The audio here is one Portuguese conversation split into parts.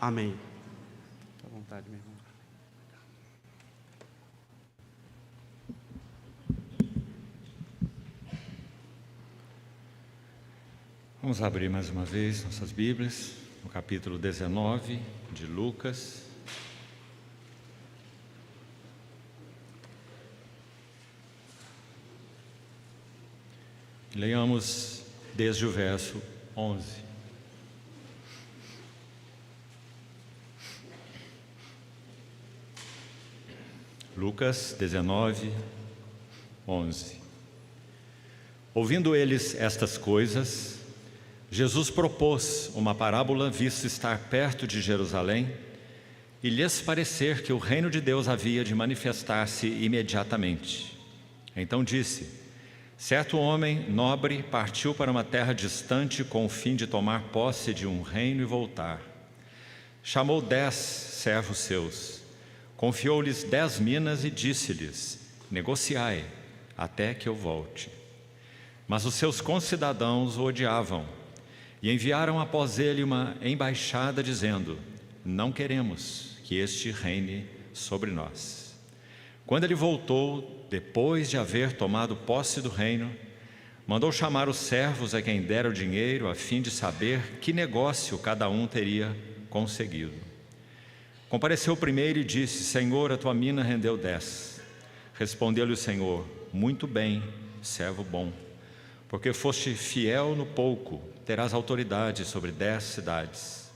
Amém. Fique à vontade, meu irmão. Vamos abrir mais uma vez nossas Bíblias, no capítulo 19 de Lucas. Leiamos desde o verso 11. Lucas 19, 11. Ouvindo eles estas coisas, Jesus propôs uma parábola, visto estar perto de Jerusalém, e lhes parecer que o reino de Deus havia de manifestar-se imediatamente. Então disse: certo homem nobre partiu para uma terra distante com o fim de tomar posse de um reino e voltar. Chamou 10 servos seus, confiou-lhes 10 minas e disse-lhes: negociai até que eu volte. Mas os seus concidadãos o odiavam e enviaram após ele uma embaixada dizendo: não queremos que este reine sobre nós. Quando ele voltou, depois de haver tomado posse do reino, mandou chamar os servos a quem dera o dinheiro, a fim de saber que negócio cada um teria conseguido. Compareceu o primeiro e disse: Senhor, a tua mina rendeu 10. Respondeu-lhe o Senhor: muito bem, servo bom, porque foste fiel no pouco, terás autoridade sobre 10 cidades.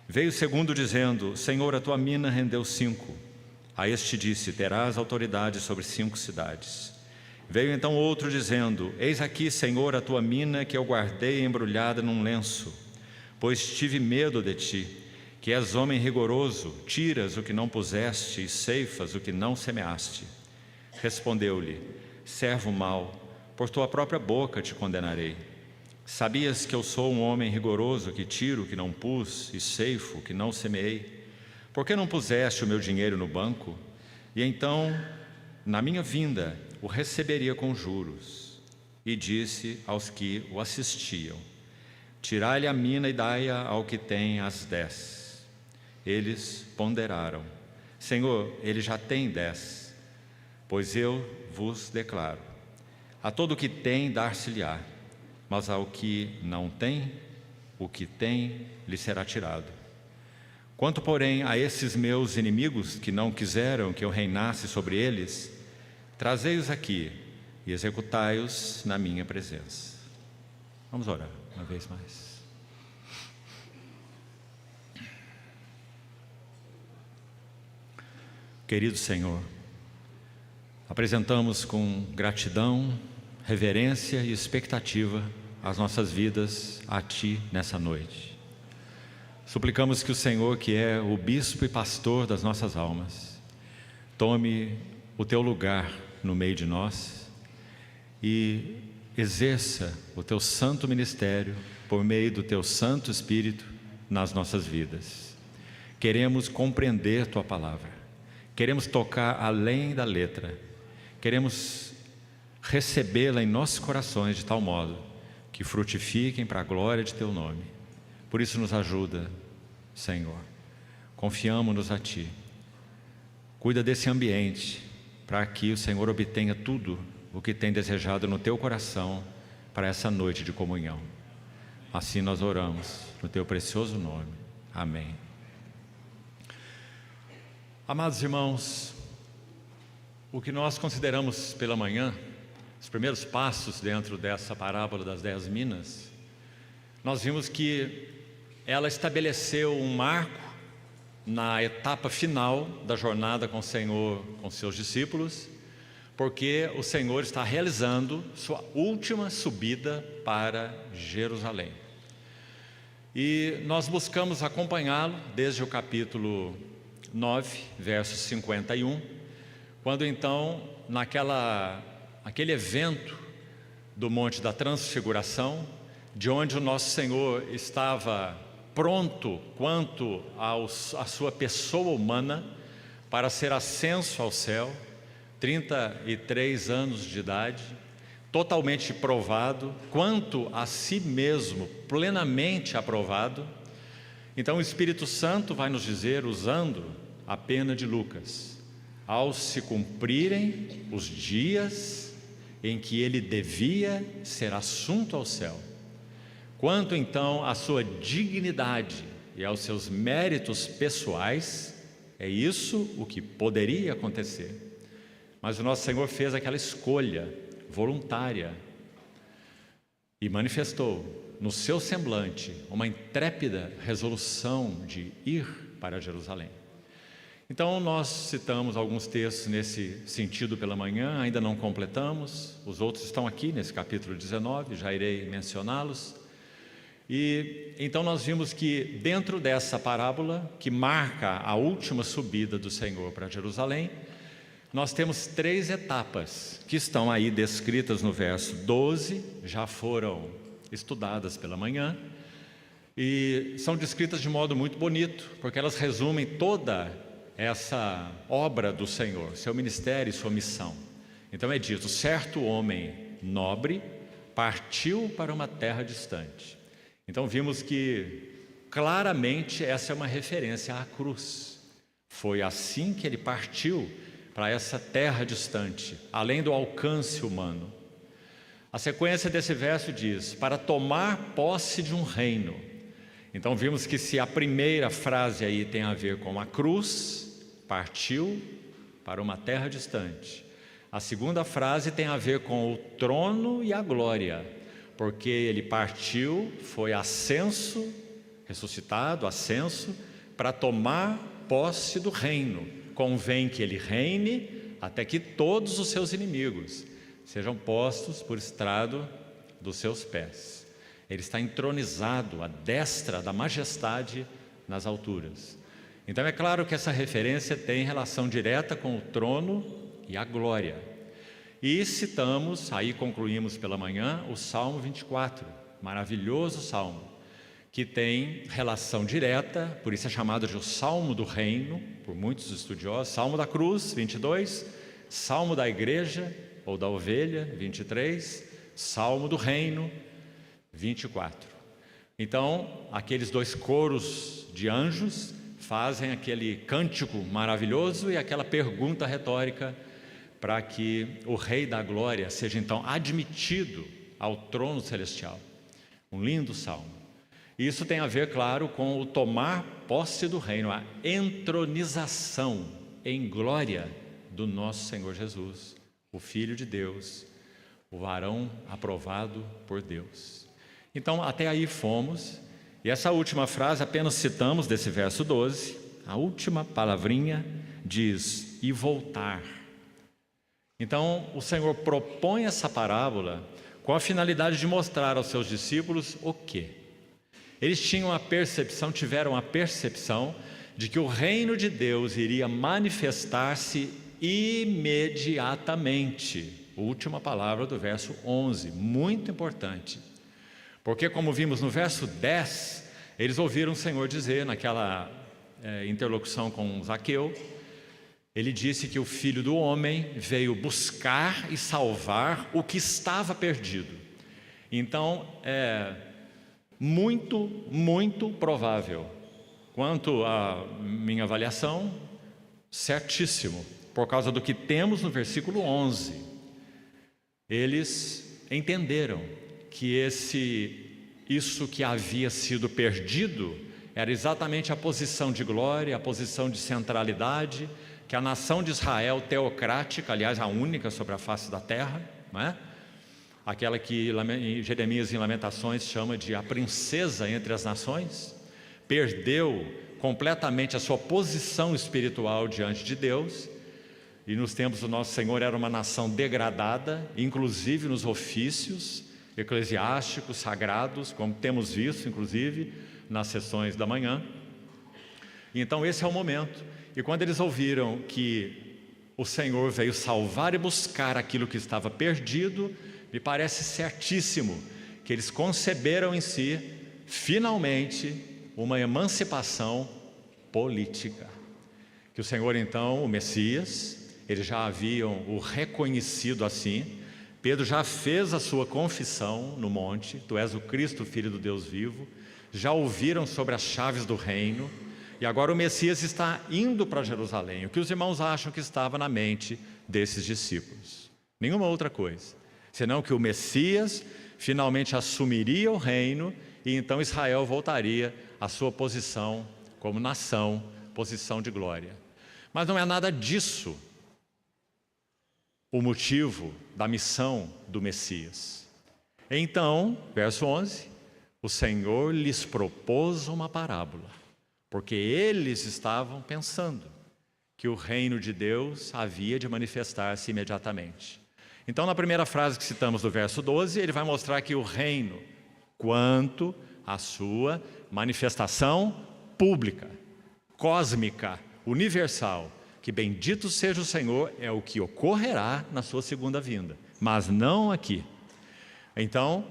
Veio o segundo dizendo: Senhor, a tua mina rendeu 5. A este disse: terás autoridade sobre 5 cidades. Veio então outro dizendo: eis aqui, Senhor, a tua mina que eu guardei embrulhada num lenço, pois tive medo de ti, que és homem rigoroso, tiras o que não puseste e ceifas o que não semeaste. Respondeu-lhe: servo mau, por tua própria boca te condenarei. Sabias que eu sou um homem rigoroso, que tiro o que não pus e ceifo o que não semeei? Por que não puseste o meu dinheiro no banco? E então, na minha vinda, o receberia com juros. E disse aos que o assistiam: tirai-lhe a mina e dai-a ao que tem as 10. Eles ponderaram: Senhor, ele já tem 10. Pois eu vos declaro: a todo o que tem dar-se-lhe-á, mas ao que não tem, o que tem lhe será tirado. Quanto, porém, a esses meus inimigos que não quiseram que eu reinasse sobre eles, trazei-os aqui e executai-os na minha presença. Vamos orar uma vez mais. Querido Senhor, apresentamos com gratidão, reverência e expectativa as nossas vidas a Ti nessa noite. Suplicamos que o Senhor, que é o bispo e pastor das nossas almas, tome o Teu lugar no meio de nós e exerça o Teu santo ministério por meio do Teu Santo Espírito nas nossas vidas. Queremos compreender Tua palavra, queremos tocar além da letra, queremos recebê-la em nossos corações de tal modo que frutifiquem para a glória de Teu nome. Por isso nos ajuda, Senhor. Confiamos-nos a Ti. Cuida desse ambiente para que o Senhor obtenha tudo o que tem desejado no Teu coração para essa noite de comunhão. Assim nós oramos no Teu precioso nome. Amém. Amados irmãos, o que nós consideramos pela manhã, os primeiros passos dentro dessa parábola das 10 minas, nós vimos que ela estabeleceu um marco na etapa final da jornada com o Senhor, com seus discípulos, porque o Senhor está realizando sua última subida para Jerusalém. E nós buscamos acompanhá-lo desde o capítulo 9, verso 51, quando então, naquele evento do Monte da Transfiguração, de onde o nosso Senhor estava pronto quanto à sua pessoa humana para ser ascenso ao céu, 33 anos de idade, totalmente provado, quanto a si mesmo, plenamente aprovado. Então o Espírito Santo vai nos dizer, usando a pena de Lucas: ao se cumprirem os dias em que ele devia ser assunto ao céu, quanto então à sua dignidade e aos seus méritos pessoais, é isso o que poderia acontecer. Mas o nosso Senhor fez aquela escolha voluntária e manifestou no seu semblante uma intrépida resolução de ir para Jerusalém. Então nós citamos alguns textos nesse sentido pela manhã, ainda não completamos, os outros estão aqui nesse capítulo 19, já irei mencioná-los. E então nós vimos que dentro dessa parábola, que marca a última subida do Senhor para Jerusalém, nós temos 3 etapas que estão aí descritas no verso 12, já foram estudadas pela manhã, e são descritas de modo muito bonito, porque elas resumem toda essa obra do Senhor, seu ministério e sua missão. Então é dito: certo homem nobre partiu para uma terra distante. Então vimos que claramente essa é uma referência à cruz. Foi assim que ele partiu para essa terra distante, além do alcance humano. A sequência desse verso diz: para tomar posse de um reino. Então vimos que se a primeira frase aí tem a ver com a cruz, partiu para uma terra distante. A segunda frase tem a ver com o trono e a glória, porque ele partiu, foi ascenso, ressuscitado, ascenso, para tomar posse do reino. Convém que ele reine até que todos os seus inimigos sejam postos por estrado dos seus pés. Ele está entronizado à destra da majestade nas alturas. Então é claro que essa referência tem relação direta com o trono e a glória. E citamos, aí concluímos pela manhã, o Salmo 24, maravilhoso salmo, que tem relação direta, por isso é chamado de o Salmo do Reino, por muitos estudiosos. Salmo da Cruz, 22, Salmo da Igreja, ou da Ovelha, 23, Salmo do Reino, 24. Então, aqueles 2 coros de anjos fazem aquele cântico maravilhoso e aquela pergunta retórica para que o Rei da Glória seja então admitido ao trono celestial. Um lindo salmo. E isso tem a ver, claro, com o tomar posse do reino, a entronização em glória do nosso Senhor Jesus, o Filho de Deus, o varão aprovado por Deus. Então, até aí fomos, e essa última frase apenas citamos desse verso 12, a última palavrinha diz: e voltar. Então, o Senhor propõe essa parábola com a finalidade de mostrar aos seus discípulos o quê? Eles tiveram a percepção de que o reino de Deus iria manifestar-se imediatamente. Última palavra do verso 11, muito importante. Porque, como vimos no verso 10, eles ouviram o Senhor dizer naquela interlocução com Zaqueu, ele disse que o Filho do Homem veio buscar e salvar o que estava perdido. Então, é muito provável, quanto à minha avaliação, certíssimo, por causa do que temos no versículo 11. Eles entenderam que isso que havia sido perdido era exatamente a posição de glória, a posição de centralidade, que a nação de Israel teocrática, aliás, a única sobre a face da terra, não é? Aquela que Jeremias em Lamentações chama de a princesa entre as nações, perdeu completamente a sua posição espiritual diante de Deus. E nos tempos do nosso Senhor era uma nação degradada, inclusive nos ofícios eclesiásticos, sagrados, como temos visto, inclusive, nas sessões da manhã. Então esse é o momento. E quando eles ouviram que o Senhor veio salvar e buscar aquilo que estava perdido, me parece certíssimo que eles conceberam em si, finalmente, uma emancipação política. Que o Senhor então, o Messias, eles já haviam o reconhecido assim. Pedro já fez a sua confissão no monte: tu és o Cristo, Filho do Deus vivo. já ouviram sobre as chaves do reino, e agora o Messias está indo para Jerusalém. O que os irmãos acham que estava na mente desses discípulos? Nenhuma outra coisa, senão que o Messias finalmente assumiria o reino, e então Israel voltaria à sua posição como nação, posição de glória. Mas não é nada disso o motivo da missão do Messias. Então, verso 11, o Senhor lhes propôs uma parábola, porque eles estavam pensando que o reino de Deus havia de manifestar-se imediatamente. Então, na primeira frase que citamos do verso 12, ele vai mostrar que o reino, quanto à sua manifestação pública, cósmica, universal, que bendito seja o Senhor, é o que ocorrerá na sua segunda vinda, mas não aqui. Então,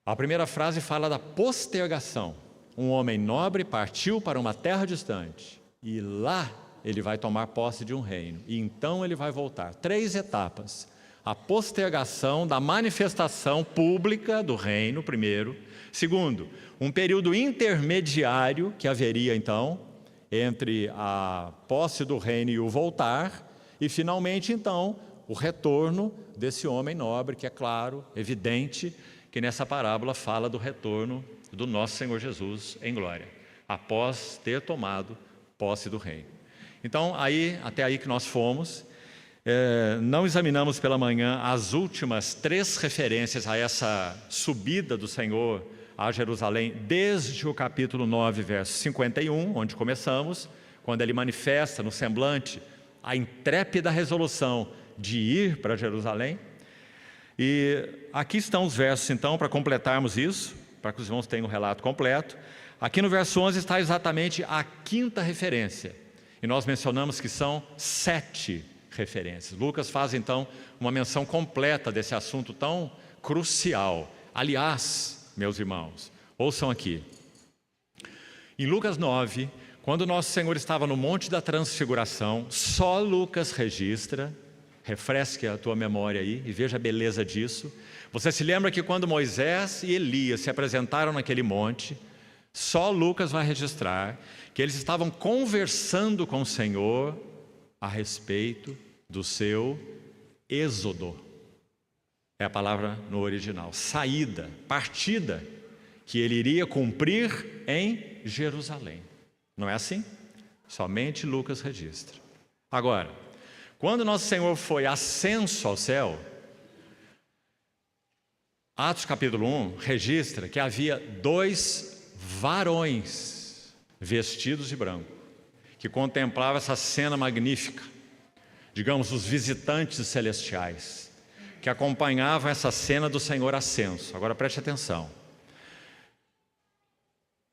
a primeira frase fala da postergação. Um homem nobre partiu para uma terra distante, e lá ele vai tomar posse de um reino, e então ele vai voltar. 3 etapas: a postergação da manifestação pública do reino, primeiro. Segundo, um período intermediário que haveria então entre a posse do reino e o voltar, e finalmente então o retorno desse homem nobre, que é claro, evidente, que nessa parábola fala do retorno do nosso Senhor Jesus em glória, após ter tomado posse do reino. Então, até aí que nós fomos. Não examinamos pela manhã as últimas 3 referências a essa subida do Senhor a Jerusalém, desde o capítulo 9, verso 51, onde começamos, quando ele manifesta no semblante a intrépida resolução de ir para Jerusalém. E aqui estão os versos, então, para completarmos isso, para que os irmãos tenham o relato completo. Aqui no verso 11 está exatamente a 5ª referência, e nós mencionamos que são 7 referências. Lucas faz, então, uma menção completa desse assunto tão crucial. Aliás, meus irmãos, ouçam aqui. Em Lucas 9, quando nosso Senhor estava no Monte da Transfiguração, só Lucas registra, refresque a tua memória aí e veja a beleza disso. Você se lembra que quando Moisés e Elias se apresentaram naquele monte, só Lucas vai registrar que eles estavam conversando com o Senhor a respeito do seu êxodo. É a palavra no original, saída, partida, que ele iria cumprir em Jerusalém. Não é assim? Somente Lucas registra. Agora, quando nosso Senhor foi ascenso ao céu, Atos capítulo 1 registra que havia 2 varões vestidos de branco, que contemplavam essa cena magnífica, digamos, os visitantes celestiais, que acompanhavam essa cena do Senhor ascenso. Agora preste atenção.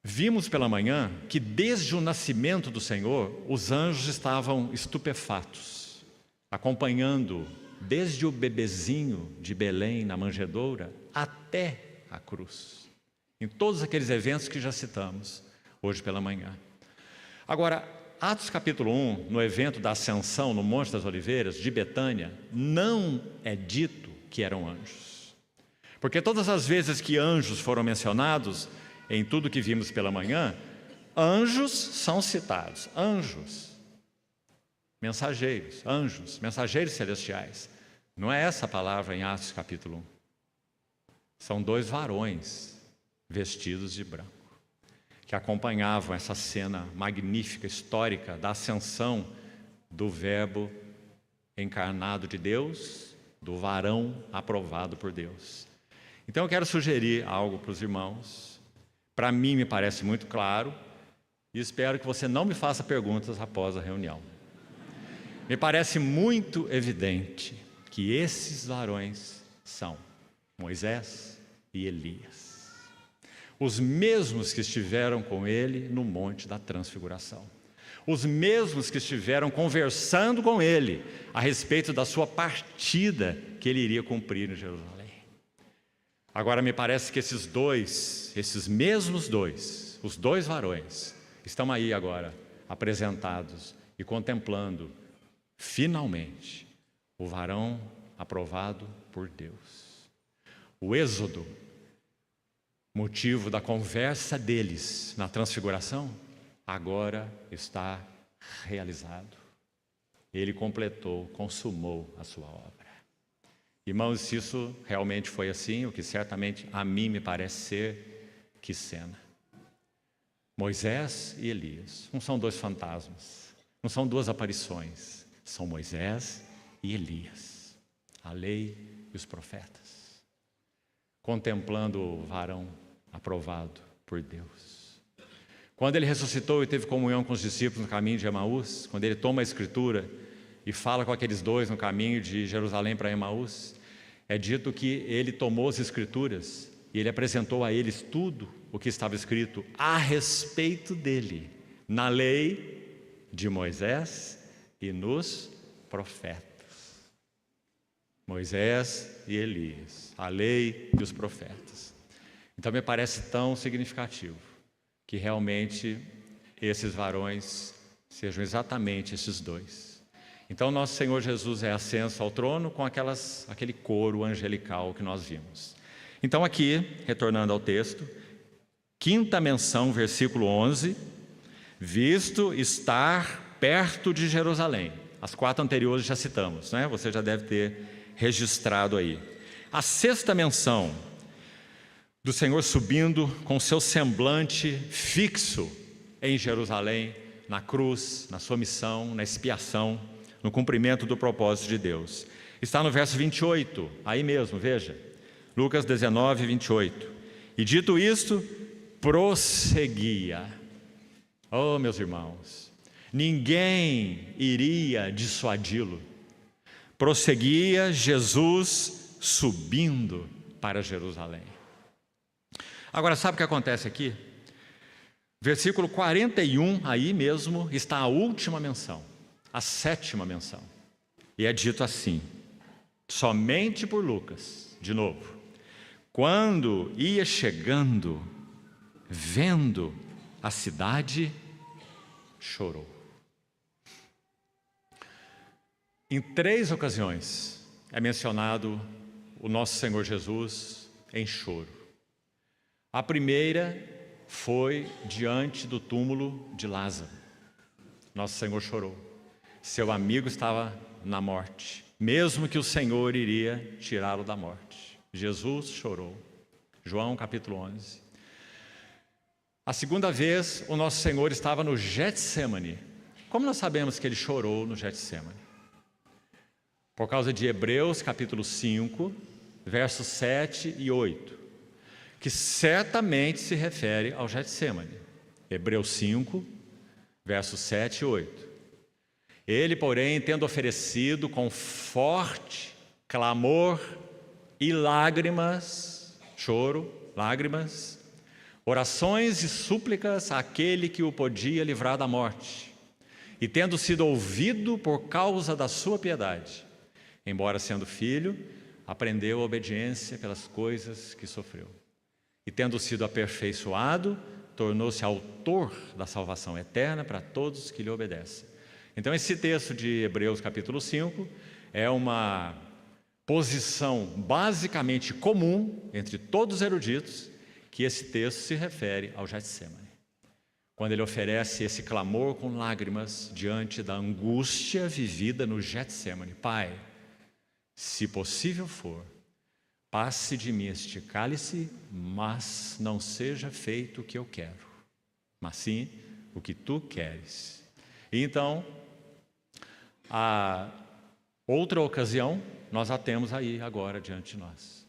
Vimos pela manhã que desde o nascimento do Senhor, os anjos estavam estupefatos, acompanhando desde o bebezinho de Belém na manjedoura até a cruz, em todos aqueles eventos que já citamos hoje pela manhã. Agora, Atos capítulo 1, no evento da ascensão no Monte das Oliveiras, de Betânia, não é dito que eram anjos. Porque todas as vezes que anjos foram mencionados, em tudo que vimos pela manhã, anjos são citados. Anjos, mensageiros, anjos, mensageiros celestiais. Não é essa a palavra em Atos capítulo 1. São 2 varões vestidos de branco, que acompanhavam essa cena magnífica, histórica, da ascensão do Verbo encarnado de Deus, do varão aprovado por Deus. Então eu quero sugerir algo para os irmãos. Para mim me parece muito claro, e espero que você não me faça perguntas após a reunião. Me parece muito evidente que esses varões são Moisés e Elias, os mesmos que estiveram com ele no Monte da Transfiguração, os mesmos que estiveram conversando com ele a respeito da sua partida que ele iria cumprir em Jerusalém. Agora me parece que esses mesmos 2, os 2 varões, estão aí agora apresentados e contemplando finalmente o varão aprovado por Deus. O êxodo motivo da conversa deles na transfiguração, agora está realizado. Ele completou, consumou a sua obra. Irmãos, se isso realmente foi assim, o que certamente a mim me parece ser, que cena. Moisés e Elias, não são dois fantasmas, não são duas aparições, são Moisés e Elias, a lei e os profetas, contemplando o varão aprovado por Deus. Quando ele ressuscitou e teve comunhão com os discípulos no caminho de Emaús, quando ele toma a escritura e fala com aqueles dois no caminho de Jerusalém para Emaús, é dito que ele tomou as escrituras e ele apresentou a eles tudo o que estava escrito a respeito dele, na lei de Moisés e nos profetas. Moisés e Elias, a lei e os profetas. Então me parece tão significativo que realmente esses varões sejam exatamente esses dois. Então nosso Senhor Jesus é ascenso ao trono com aquele coro angelical que nós vimos. Então aqui, retornando ao texto, quinta menção, versículo 11, visto estar perto de Jerusalém. As 4 anteriores já citamos, né? Você já deve ter registrado aí. A sexta menção do Senhor subindo com seu semblante fixo em Jerusalém, na cruz, na sua missão, na expiação, no cumprimento do propósito de Deus. Está no verso 28, aí mesmo, veja. Lucas 19, 28. E dito isto, prosseguia. Oh, meus irmãos, ninguém iria dissuadi-lo. Prosseguia Jesus subindo para Jerusalém. Agora, sabe o que acontece aqui? Versículo 41, aí mesmo, está a última menção, a 7ª menção. E é dito assim, somente por Lucas, de novo. Quando ia chegando, vendo a cidade, chorou. Em 3 ocasiões é mencionado o nosso Senhor Jesus em choro. A primeira foi diante do túmulo de Lázaro. Nosso Senhor chorou. Seu amigo estava na morte, mesmo que o Senhor iria tirá-lo da morte. Jesus chorou. João capítulo 11. A segunda vez, o nosso Senhor estava no Getsêmani. Como nós sabemos que ele chorou no Getsêmani? Por causa de Hebreus capítulo 5, versos 7 e 8, que certamente se refere ao Getsêmani. Hebreus 5, versos 7 e 8. Ele, porém, tendo oferecido com forte clamor e lágrimas, choro, lágrimas, orações e súplicas àquele que o podia livrar da morte, e tendo sido ouvido por causa da sua piedade, embora sendo filho, aprendeu a obediência pelas coisas que sofreu. E tendo sido aperfeiçoado, tornou-se autor da salvação eterna para todos que lhe obedecem. Então esse texto de Hebreus capítulo 5 é uma posição basicamente comum entre todos os eruditos, que esse texto se refere ao Getsêmani. Quando ele oferece esse clamor com lágrimas diante da angústia vivida no Getsêmani. Pai, se possível for, passe de mim este cálice, mas não seja feito o que eu quero, mas sim o que tu queres. E então, a outra ocasião, nós a temos aí agora diante de nós.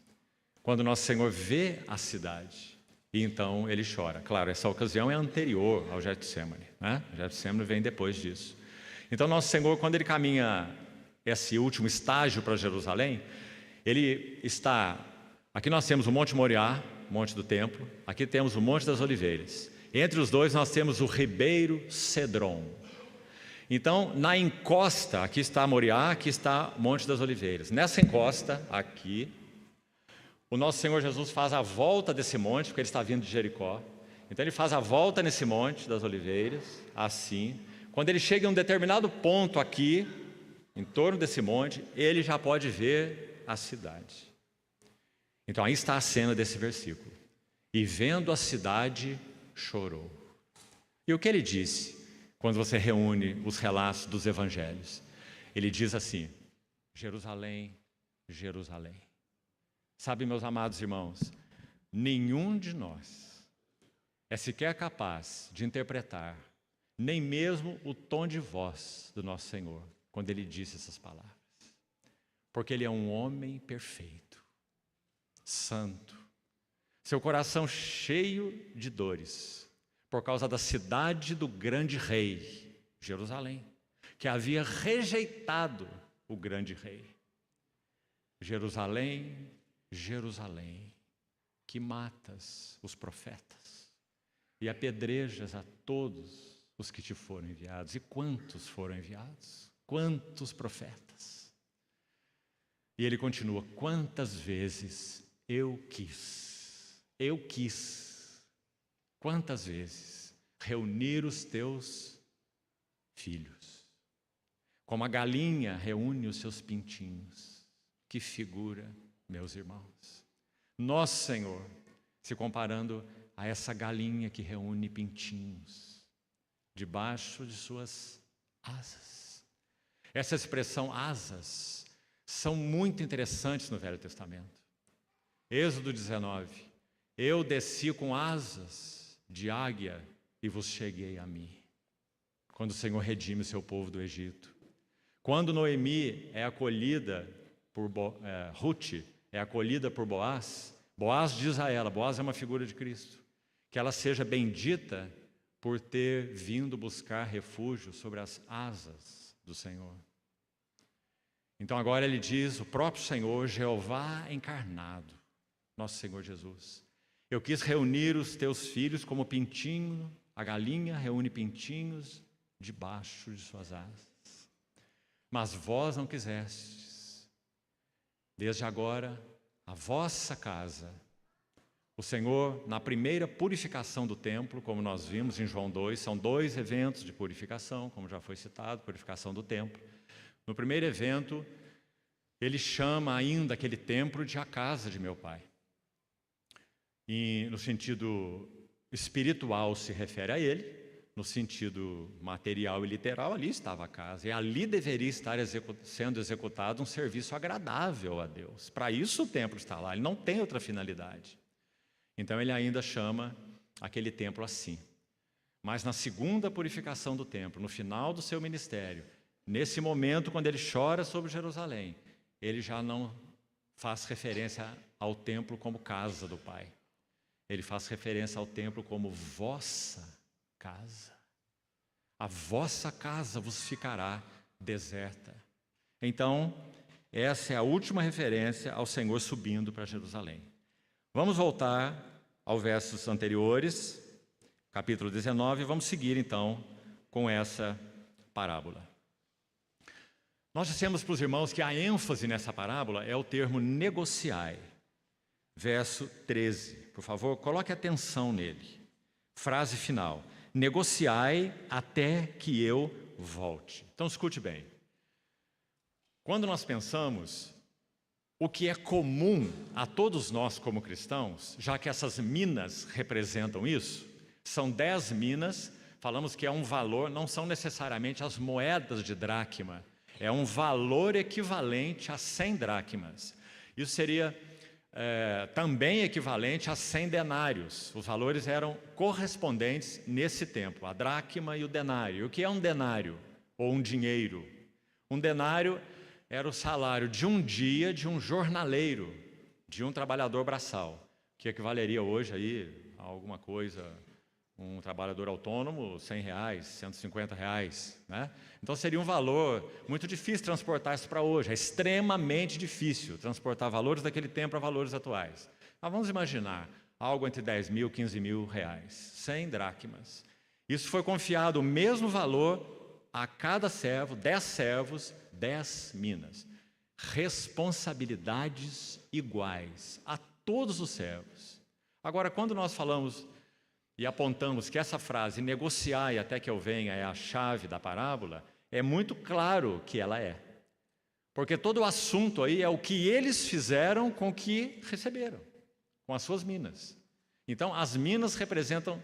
Quando nosso Senhor vê a cidade, e então ele chora. Claro, essa ocasião é anterior ao Getsêmani, né? O Getsêmani vem depois disso. Então nosso Senhor, quando ele caminha esse último estágio para Jerusalém, ele está... Aqui nós temos o Monte Moriá, Monte do Templo. Aqui temos o Monte das Oliveiras. Entre os dois nós temos o Ribeiro Cedron. Então, na encosta, aqui está Moriá, aqui está Monte das Oliveiras. Nessa encosta, aqui, o nosso Senhor Jesus faz a volta desse monte, porque ele está vindo de Jericó. Então ele faz a volta nesse Monte das Oliveiras, assim. Quando ele chega em um determinado ponto aqui, em torno desse monte, ele já pode ver a cidade. Então aí está a cena desse versículo. e vendo a cidade, chorou. E o que ele disse quando você reúne os relatos dos evangelhos? Ele diz assim: Jerusalém, Jerusalém. Sabe, meus amados irmãos, nenhum de nós é sequer capaz de interpretar nem mesmo o tom de voz do nosso Senhor quando ele disse essas palavras. Porque ele é um homem perfeito, santo, seu coração cheio de dores, por causa da cidade do grande rei, Jerusalém, que havia rejeitado o grande rei. Jerusalém, Jerusalém, que matas os profetas e apedrejas a todos os que te foram enviados. E quantos foram enviados? Quantos profetas? E ele continua: quantas vezes eu quis, quantas vezes reunir os teus filhos, como a galinha reúne os seus pintinhos. Que figura, meus irmãos. Nosso Senhor, se comparando a essa galinha que reúne pintinhos debaixo de suas asas. Essa expressão asas são muito interessantes no Velho Testamento. Êxodo 19: eu desci com asas de águia e vos cheguei a mim. Quando o Senhor redime o seu povo do Egito. Quando Noemi é acolhida por Ruth, é acolhida por Boaz, Boaz diz a ela, Boaz é uma figura de Cristo, que ela seja bendita por ter vindo buscar refúgio sobre as asas do Senhor. Então agora ele diz, o próprio Senhor, Jeová encarnado, nosso Senhor Jesus: eu quis reunir os teus filhos como pintinho, a galinha reúne pintinhos debaixo de suas asas. Mas vós não quisestes. Desde agora, a vossa casa, o Senhor, na primeira purificação do templo, como nós vimos em João 2, são 2 eventos de purificação, como já foi citado, purificação do templo. No primeiro evento, ele chama ainda aquele templo de a casa de meu pai. E no sentido espiritual se refere a ele, no sentido material e literal, ali estava a casa. E ali deveria estar sendo executado um serviço agradável a Deus. Para isso o templo está lá, ele não tem outra finalidade. Então ele ainda chama aquele templo assim. Mas na segunda purificação do templo, no final do seu ministério, nesse momento quando ele chora sobre Jerusalém, ele já não faz referência ao templo como casa do Pai. Ele faz referência ao templo como vossa casa. A vossa casa vos ficará deserta. Então, essa é a última referência ao Senhor subindo para Jerusalém. Vamos voltar aos versos anteriores, capítulo 19, e vamos seguir então com essa parábola. Nós dissemos para os irmãos que a ênfase nessa parábola é o termo negociai. Verso 13, por favor, coloque atenção nele. Frase final: negociai até que eu volte. Então escute bem. Quando nós pensamos o que é comum a todos nós como cristãos, já que essas minas representam isso, são 10 minas, falamos que é um valor, não são necessariamente as moedas de dracma, é um valor equivalente a 100 dracmas. Isso seria também equivalente a 100 denários. Os valores eram correspondentes nesse tempo, a dracma e o denário. O que é um denário ou um dinheiro? Um denário era o salário de um dia de um jornaleiro, de um trabalhador braçal, que equivaleria hoje aí a alguma coisa, um trabalhador autônomo, R$100, R$150, né? Então seria um valor muito difícil transportar isso para hoje, é extremamente difícil transportar valores daquele tempo para valores atuais. Mas vamos imaginar algo entre 10 mil e 15 mil reais, 100 dracmas. Isso foi confiado o mesmo valor a cada servo, 10 servos, 10 minas. Responsabilidades iguais a todos os servos. Agora, quando nós falamos e apontamos que essa frase, negociai até que eu venha, é a chave da parábola, é muito claro que ela é. Porque todo o assunto aí é o que eles fizeram com o que receberam, com as suas minas. Então, as minas representam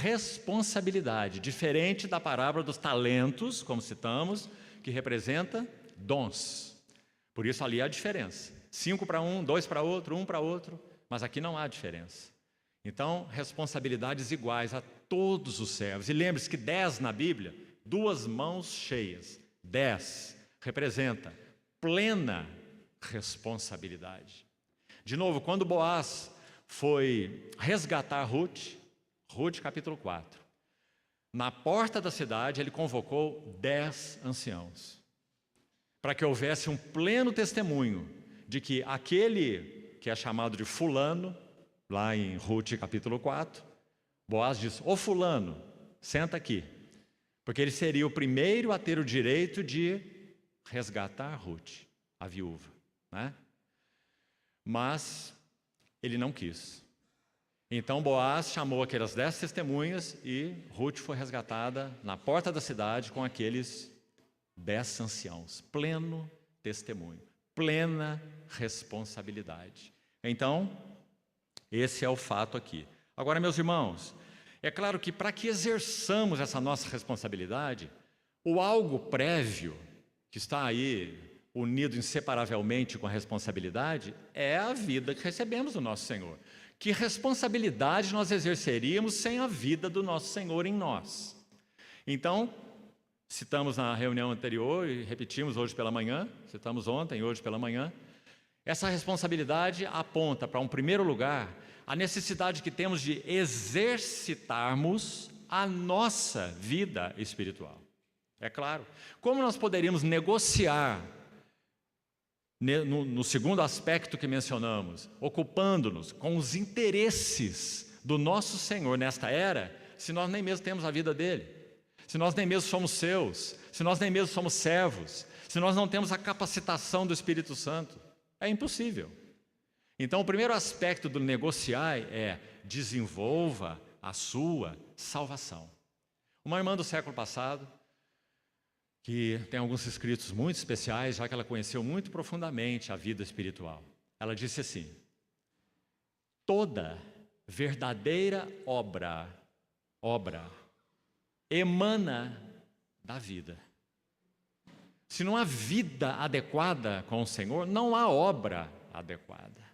responsabilidade, diferente da parábola dos talentos, como citamos, que representa dons. Por isso ali há diferença. 5 para um, 2 para outro, 1 para outro, mas aqui não há diferença. Então, responsabilidades iguais a todos os servos. E lembre-se que 10 na Bíblia, 2 mãos cheias. 10 representa plena responsabilidade. De novo, quando Boaz foi resgatar Ruth capítulo 4, na porta da cidade ele convocou 10 anciãos, para que houvesse um pleno testemunho de que aquele que é chamado de fulano, lá em Ruth capítulo 4, Boaz diz: ô fulano, senta aqui, porque ele seria o primeiro a ter o direito de resgatar Ruth, a viúva, né? Mas ele não quis. Então Boaz chamou aquelas 10 testemunhas e Ruth foi resgatada na porta da cidade com aqueles 10 anciãos. Pleno testemunho, plena responsabilidade. Então, esse é o fato aqui. Agora, meus irmãos, é claro que para que exerçamos essa nossa responsabilidade, o algo prévio, que está aí unido inseparavelmente com a responsabilidade, é a vida que recebemos do nosso Senhor. Que responsabilidade nós exerceríamos sem a vida do nosso Senhor em nós? Então, citamos na reunião anterior e repetimos hoje pela manhã, citamos ontem e hoje pela manhã, essa responsabilidade aponta para um primeiro lugar a necessidade que temos de exercitarmos a nossa vida espiritual. É claro, como nós poderíamos negociar no segundo aspecto que mencionamos, ocupando-nos com os interesses do nosso Senhor nesta era, se nós nem mesmo temos a vida dele, se nós nem mesmo somos seus, se nós nem mesmo somos servos, se nós não temos a capacitação do Espírito Santo, é impossível. Então, o primeiro aspecto do negociar é: desenvolva a sua salvação. Uma irmã do século passado, que tem alguns escritos muito especiais, já que ela conheceu muito profundamente a vida espiritual. Ela disse assim: toda verdadeira obra emana da vida. Se não há vida adequada com o Senhor, não há obra adequada.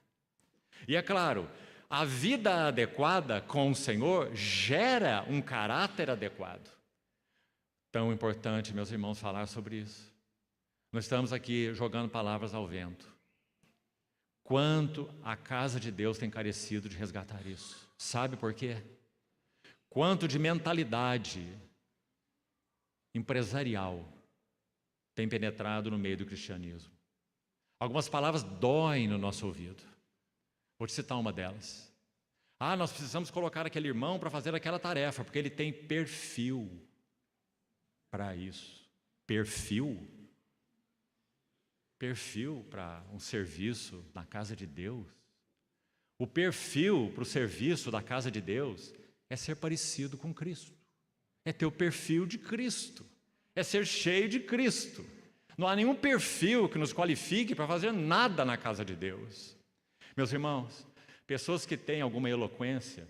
E é claro, a vida adequada com o Senhor gera um caráter adequado. Tão importante, meus irmãos, falar sobre isso. Nós estamos aqui jogando palavras ao vento. Quanto a casa de Deus tem carecido de resgatar isso. Sabe por quê? Quanto de mentalidade empresarial tem penetrado no meio do cristianismo. Algumas palavras doem no nosso ouvido. Vou te citar uma delas. Nós precisamos colocar aquele irmão para fazer aquela tarefa, porque ele tem perfil para isso. Perfil para um serviço na casa de Deus. O perfil para o serviço da casa de Deus é ser parecido com Cristo. É ter o perfil de Cristo. É ser cheio de Cristo. Não há nenhum perfil que nos qualifique para fazer nada na casa de Deus. Meus irmãos, pessoas que têm alguma eloquência,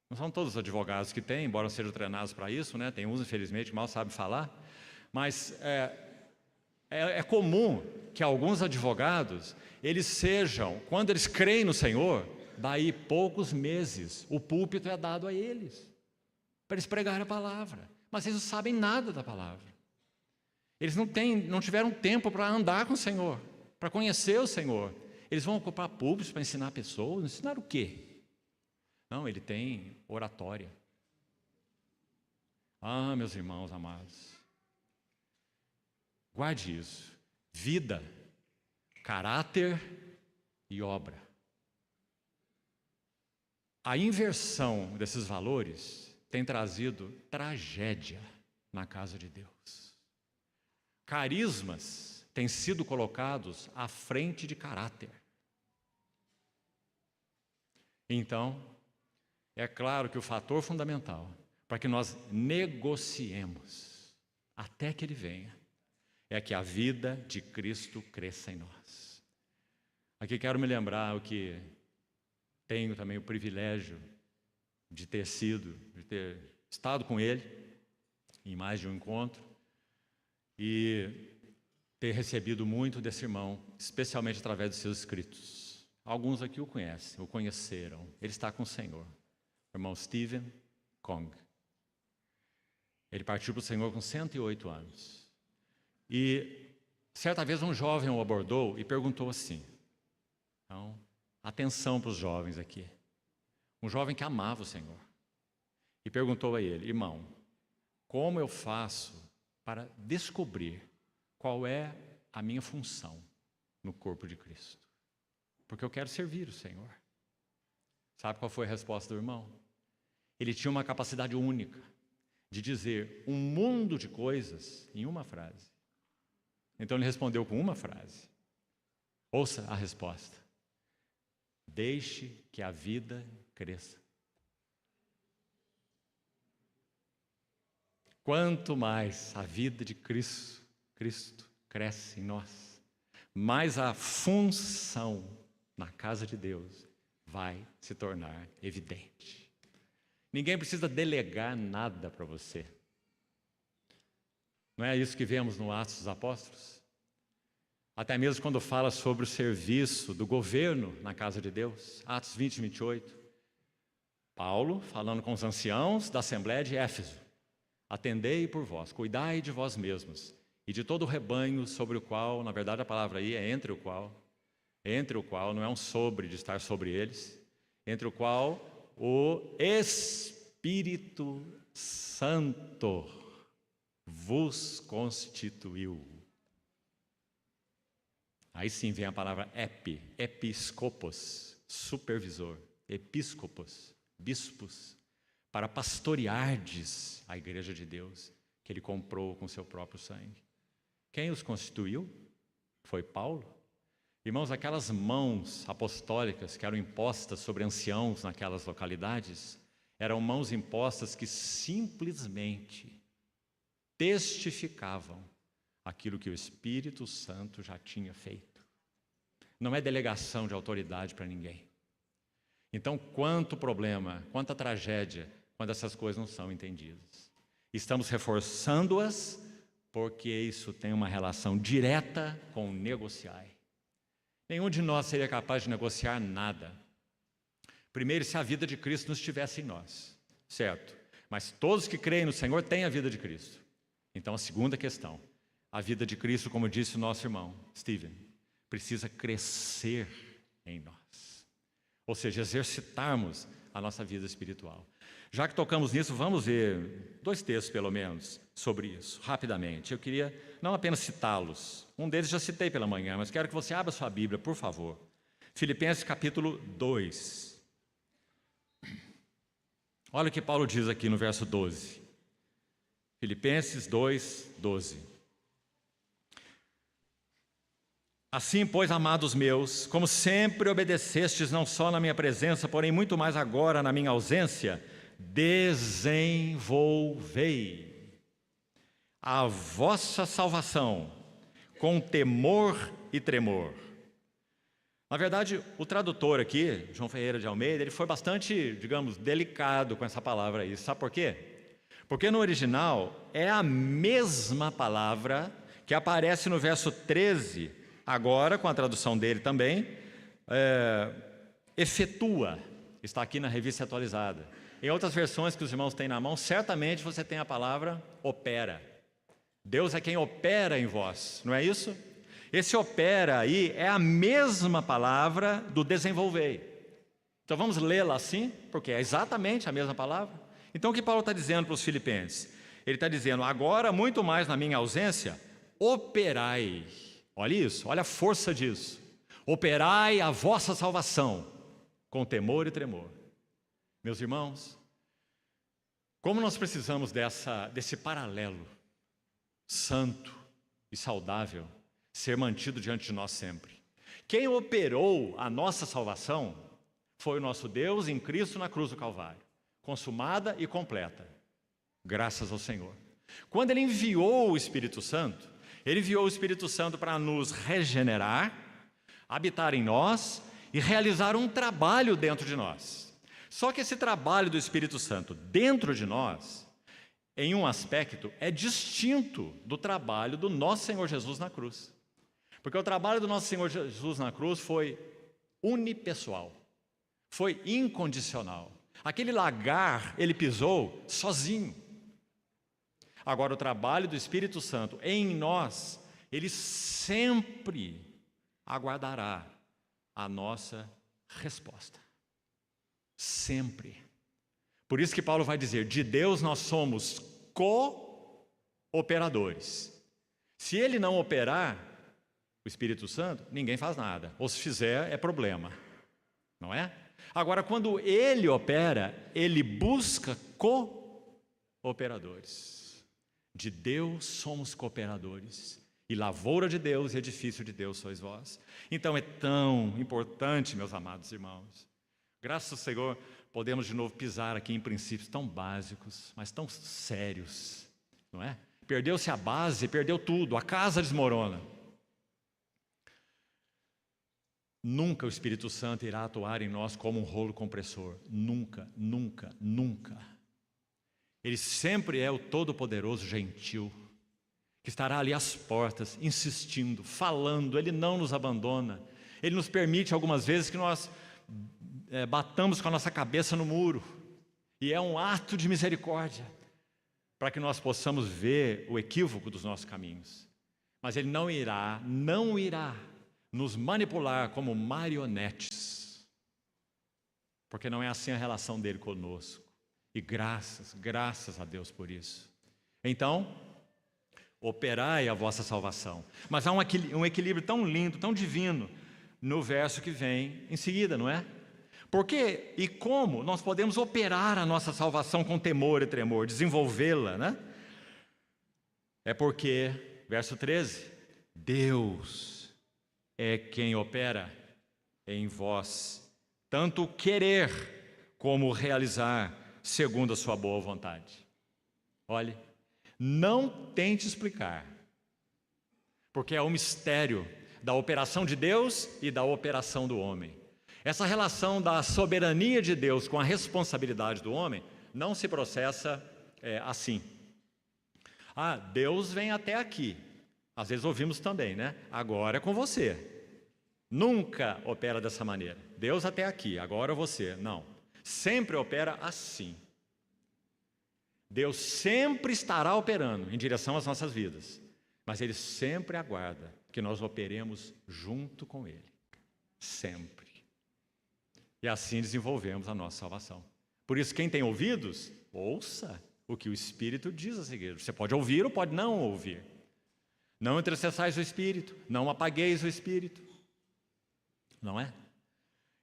não são todos os advogados que têm, embora sejam treinados para isso, né? Tem uns, infelizmente, que mal sabem falar, mas é comum que alguns advogados, eles sejam, quando eles creem no Senhor, daí poucos meses, o púlpito é dado a eles, para eles pregarem a palavra, mas eles não sabem nada da palavra. Eles não tiveram tempo para andar com o Senhor, para conhecer o Senhor. Eles vão ocupar púlpitos para ensinar pessoas, ensinar o quê? Não, ele tem oratória. Meus irmãos amados, guarde isso. Vida, caráter e obra. A inversão desses valores tem trazido tragédia na casa de Deus. Carismas têm sido colocados à frente de caráter. Então, é claro que o fator fundamental para que nós negociemos até que Ele venha é que a vida de Cristo cresça em nós. Aqui quero me lembrar o que tenho também o privilégio de ter estado com ele em mais de um encontro e ter recebido muito desse irmão, especialmente através dos seus escritos. Alguns aqui o conhecem, o conheceram. Ele está com o Senhor. O irmão Stephen Kong. Ele partiu para o Senhor com 108 anos. E certa vez um jovem o abordou e perguntou assim. Então, atenção para os jovens aqui. Um jovem que amava o Senhor. E perguntou a ele: irmão, como eu faço para descobrir qual é a minha função no corpo de Cristo? Porque eu quero servir o Senhor. Sabe qual foi a resposta do irmão? Ele tinha uma capacidade única de dizer um mundo de coisas em uma frase. Então ele respondeu com uma frase. Ouça a resposta: deixe que a vida cresça. Quanto mais a vida de Cristo cresce em nós, mais a função na casa de Deus vai se tornar evidente. Ninguém precisa delegar nada para você. Não é isso que vemos no Atos dos Apóstolos? Até mesmo quando fala sobre o serviço do governo na casa de Deus, Atos 20, 28. Paulo falando com os anciãos da Assembleia de Éfeso: atendei por vós, cuidai de vós mesmos e de todo o rebanho sobre o qual, na verdade a palavra aí é entre o qual, não é um sobre de estar sobre eles, entre o qual o Espírito Santo vos constituiu. Aí sim vem a palavra episcopos, supervisor, episcopos, bispos, para pastoreardes a igreja de Deus, que ele comprou com seu próprio sangue. Quem os constituiu? Foi Paulo. Irmãos, aquelas mãos apostólicas que eram impostas sobre anciãos naquelas localidades, eram mãos impostas que simplesmente testificavam aquilo que o Espírito Santo já tinha feito. Não é delegação de autoridade para ninguém. Então, quanto problema, quanta tragédia, quando essas coisas não são entendidas. Estamos reforçando-as porque isso tem uma relação direta com o negociar. Nenhum de nós seria capaz de negociar nada. Primeiro, se a vida de Cristo não estivesse em nós, certo? Mas todos que creem no Senhor têm a vida de Cristo. Então, a segunda questão, a vida de Cristo, como disse o nosso irmão Stephen, precisa crescer em nós. Ou seja, exercitarmos a nossa vida espiritual. Já que tocamos nisso, vamos ver 2 textos, pelo menos, sobre isso, rapidamente. Eu queria não apenas citá-los. Um deles já citei pela manhã, mas quero que você abra sua Bíblia, por favor. Filipenses capítulo 2. Olha o que Paulo diz aqui no verso 12. Filipenses 2, 12. Assim, pois, amados meus, como sempre obedecestes não só na minha presença, porém muito mais agora na minha ausência, desenvolvei a vossa salvação com temor e tremor. Na verdade, o tradutor aqui, João Ferreira de Almeida, ele foi bastante, digamos, delicado com essa palavra aí. Sabe por quê? Porque no original é a mesma palavra que aparece no verso 13, agora com a tradução dele também, efetua, está aqui na revista atualizada. Em outras versões que os irmãos têm na mão, certamente você tem a palavra opera. Deus é quem opera em vós, não é isso? Esse opera aí é a mesma palavra do desenvolvei. Então vamos lê-la assim, porque é exatamente a mesma palavra. Então o que Paulo está dizendo para os filipenses? Ele está dizendo, agora muito mais na minha ausência, operai. Olha isso, olha a força disso. Operai a vossa salvação com temor e tremor. Meus irmãos, como nós precisamos desse paralelo santo e saudável ser mantido diante de nós sempre. Quem operou a nossa salvação foi o nosso Deus em Cristo na cruz do Calvário, consumada e completa, graças ao Senhor. Quando Ele enviou o Espírito Santo, Ele enviou o Espírito Santo para nos regenerar, habitar em nós e realizar um trabalho dentro de nós. Só que esse trabalho do Espírito Santo dentro de nós, em um aspecto, é distinto do trabalho do nosso Senhor Jesus na cruz. Porque o trabalho do nosso Senhor Jesus na cruz foi unipessoal, foi incondicional. Aquele lagar, ele pisou sozinho. Agora, o trabalho do Espírito Santo em nós, ele sempre aguardará a nossa resposta. Sempre. Por isso que Paulo vai dizer, de Deus nós somos cooperadores. Se ele não operar, o Espírito Santo, ninguém faz nada. Ou se fizer, é problema. Não é? Agora, quando ele opera, ele busca cooperadores. De Deus somos cooperadores. E lavoura de Deus e edifício de Deus sois vós. Então é tão importante, meus amados irmãos. Graças ao Senhor, podemos de novo pisar aqui em princípios tão básicos, mas tão sérios. Não é? Perdeu-se a base, perdeu tudo, a casa desmorona. Nunca o Espírito Santo irá atuar em nós como um rolo compressor. Nunca, nunca, nunca. Ele sempre é o todo-poderoso gentil, que estará ali às portas, insistindo, falando. Ele não nos abandona. Ele nos permite algumas vezes que nós batamos com a nossa cabeça no muro. E é um ato de misericórdia, para que nós possamos ver o equívoco dos nossos caminhos. Mas Ele não irá nos manipular como marionetes, porque não é assim a relação dele conosco, e graças a Deus por isso. Então, operai a vossa salvação, mas há um equilíbrio tão lindo, tão divino, no verso que vem em seguida, não é? Porque e como nós podemos operar a nossa salvação com temor e tremor, desenvolvê-la, né? É porque, verso 13, Deus é quem opera em vós, tanto querer como realizar, segundo a sua boa vontade. Olhe, não tente explicar, porque é o mistério da operação de Deus e da operação do homem. Essa relação da soberania de Deus com a responsabilidade do homem não se processa assim. Ah, Deus vem até aqui. Às vezes ouvimos também, né? Agora é com você. Nunca opera dessa maneira. Deus até aqui, agora você. Não. Sempre opera assim. Deus sempre estará operando em direção às nossas vidas. Mas Ele sempre aguarda que nós operemos junto com Ele. Sempre. E assim desenvolvemos a nossa salvação. Por isso, quem tem ouvidos, ouça o que o Espírito diz a seguir. Você pode ouvir ou pode não ouvir. Não entristeçais o Espírito, não apagueis o Espírito. Não é?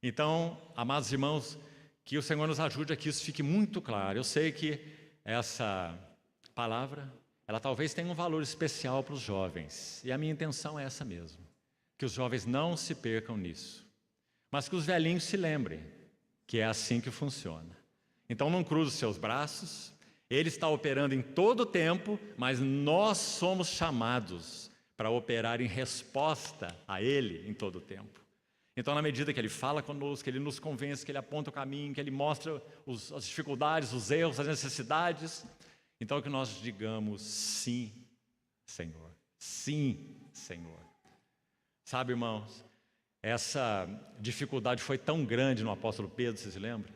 Então, amados irmãos, que o Senhor nos ajude a que isso fique muito claro. Eu sei que essa palavra, ela talvez tenha um valor especial para os jovens. E a minha intenção é essa mesmo. Que os jovens não se percam nisso. Mas que os velhinhos se lembrem que é assim que funciona. Então não cruze os seus braços. Ele está operando em todo o tempo, mas nós somos chamados para operar em resposta a Ele em todo o tempo. Então, na medida que Ele fala conosco, que Ele nos convence, que Ele aponta o caminho, que Ele mostra as dificuldades, os erros, as necessidades, então que nós digamos sim, Senhor. Sim, Senhor. Sabe, irmãos, essa dificuldade foi tão grande no apóstolo Pedro, vocês se lembram?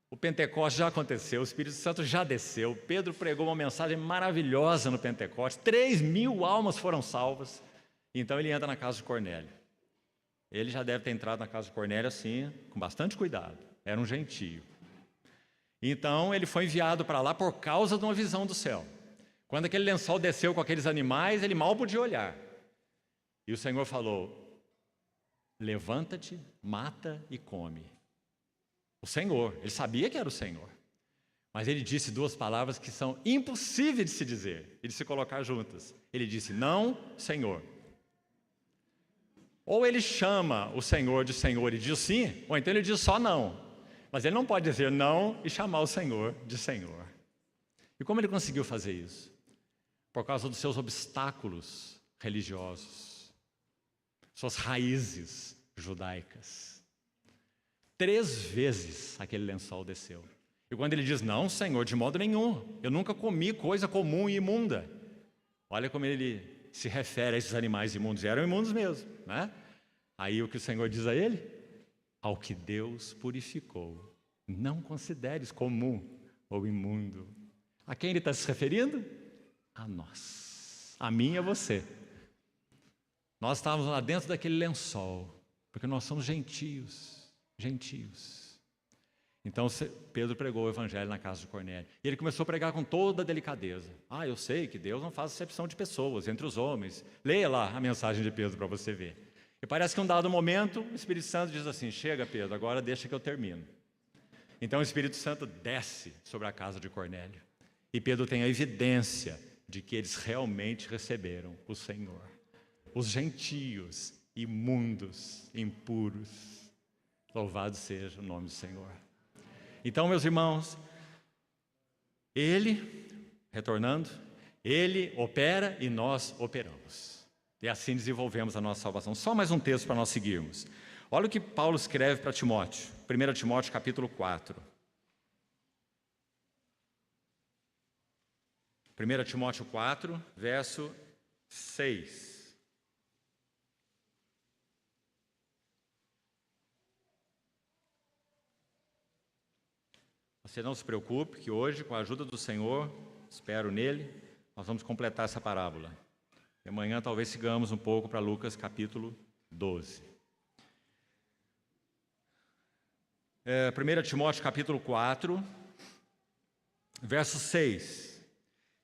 O Pentecostes já aconteceu, o Espírito Santo já desceu, Pedro pregou uma mensagem maravilhosa no Pentecostes, 3.000 almas foram salvas, então ele entra na casa de Cornélio. Ele já deve ter entrado na casa de Cornélio assim, com bastante cuidado, era um gentio. Então ele foi enviado para lá por causa de uma visão do céu. Quando aquele lençol desceu com aqueles animais, ele mal podia olhar. E o Senhor falou: levanta-te, mata e come. O Senhor, ele sabia que era o Senhor. Mas ele disse duas palavras que são impossíveis de se dizer e de se colocar juntas. Ele disse: não, Senhor. Ou ele chama o Senhor de Senhor e diz sim, ou então ele diz só não. Mas ele não pode dizer não e chamar o Senhor de Senhor. E como ele conseguiu fazer isso? Por causa dos seus obstáculos religiosos, suas raízes judaicas. 3 vezes aquele lençol desceu. E quando ele diz, não, Senhor, de modo nenhum, eu nunca comi coisa comum e imunda. Olha como ele se refere a esses animais imundos, eram imundos mesmo, né? Aí o que o Senhor diz a ele? Ao que Deus purificou, não consideres comum ou imundo. A quem ele está se referindo? A nós, a mim e a você. Nós estávamos lá dentro daquele lençol, porque nós somos gentios. Então Pedro pregou o evangelho na casa de Cornélio. E ele começou a pregar com toda a delicadeza. Eu sei que Deus não faz acepção de pessoas entre os homens. Leia lá a mensagem de Pedro para você ver. E parece que em um dado momento, o Espírito Santo diz assim, chega Pedro, agora deixa que eu termino. Então o Espírito Santo desce sobre a casa de Cornélio. E Pedro tem a evidência de que eles realmente receberam o Senhor. Os gentios, imundos, impuros. Louvado seja o nome do Senhor. Então, meus irmãos, Ele, retornando, Ele opera e nós operamos. E assim desenvolvemos a nossa salvação. Só mais um texto para nós seguirmos. Olha o que Paulo escreve para Timóteo. 1 Timóteo capítulo 4. 1 Timóteo 4, verso 6. Você não se preocupe que hoje, com a ajuda do Senhor, espero nele, nós vamos completar essa parábola. E amanhã talvez sigamos um pouco para Lucas capítulo 12. 1 Timóteo capítulo 4, verso 6.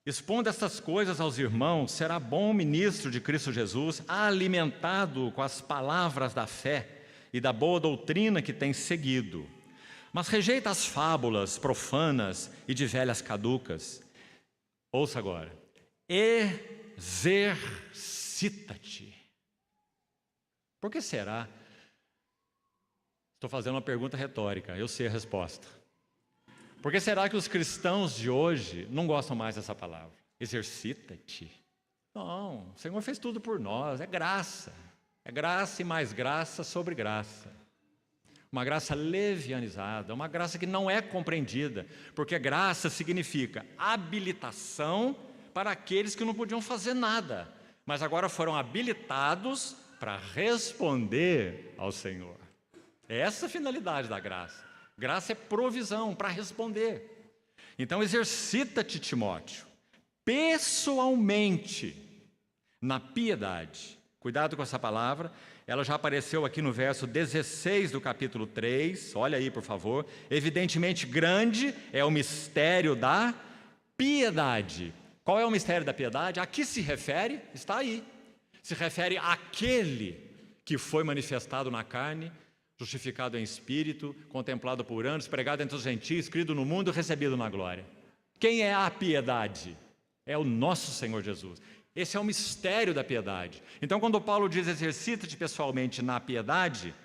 Expondo estas coisas aos irmãos, será bom ministro de Cristo Jesus, alimentado com as palavras da fé e da boa doutrina que tem seguido. Mas rejeita as fábulas profanas e de velhas caducas. Ouça agora. Exercita-te. Por que será? Estou fazendo uma pergunta retórica, eu sei a resposta. Por que será que os cristãos de hoje não gostam mais dessa palavra? Exercita-te. Não, o Senhor fez tudo por nós, é graça. É graça e mais graça sobre graça. Uma graça levianizada, uma graça que não é compreendida, porque graça significa habilitação para aqueles que não podiam fazer nada, mas agora foram habilitados para responder ao Senhor. É essa a finalidade da graça. Graça é provisão para responder. Então exercita-te, Timóteo, pessoalmente, na piedade. Cuidado com essa palavra, ela já apareceu aqui no verso 16 do capítulo 3, olha aí por favor. Evidentemente grande é o mistério da piedade. Qual é o mistério da piedade? A que se refere? Está aí. Se refere àquele que foi manifestado na carne, justificado em espírito, contemplado por anjos, pregado entre os gentios, crido no mundo e recebido na glória. Quem é a piedade? É o nosso Senhor Jesus. Esse é o mistério da piedade. Então, quando Paulo diz exercita-te pessoalmente na piedade,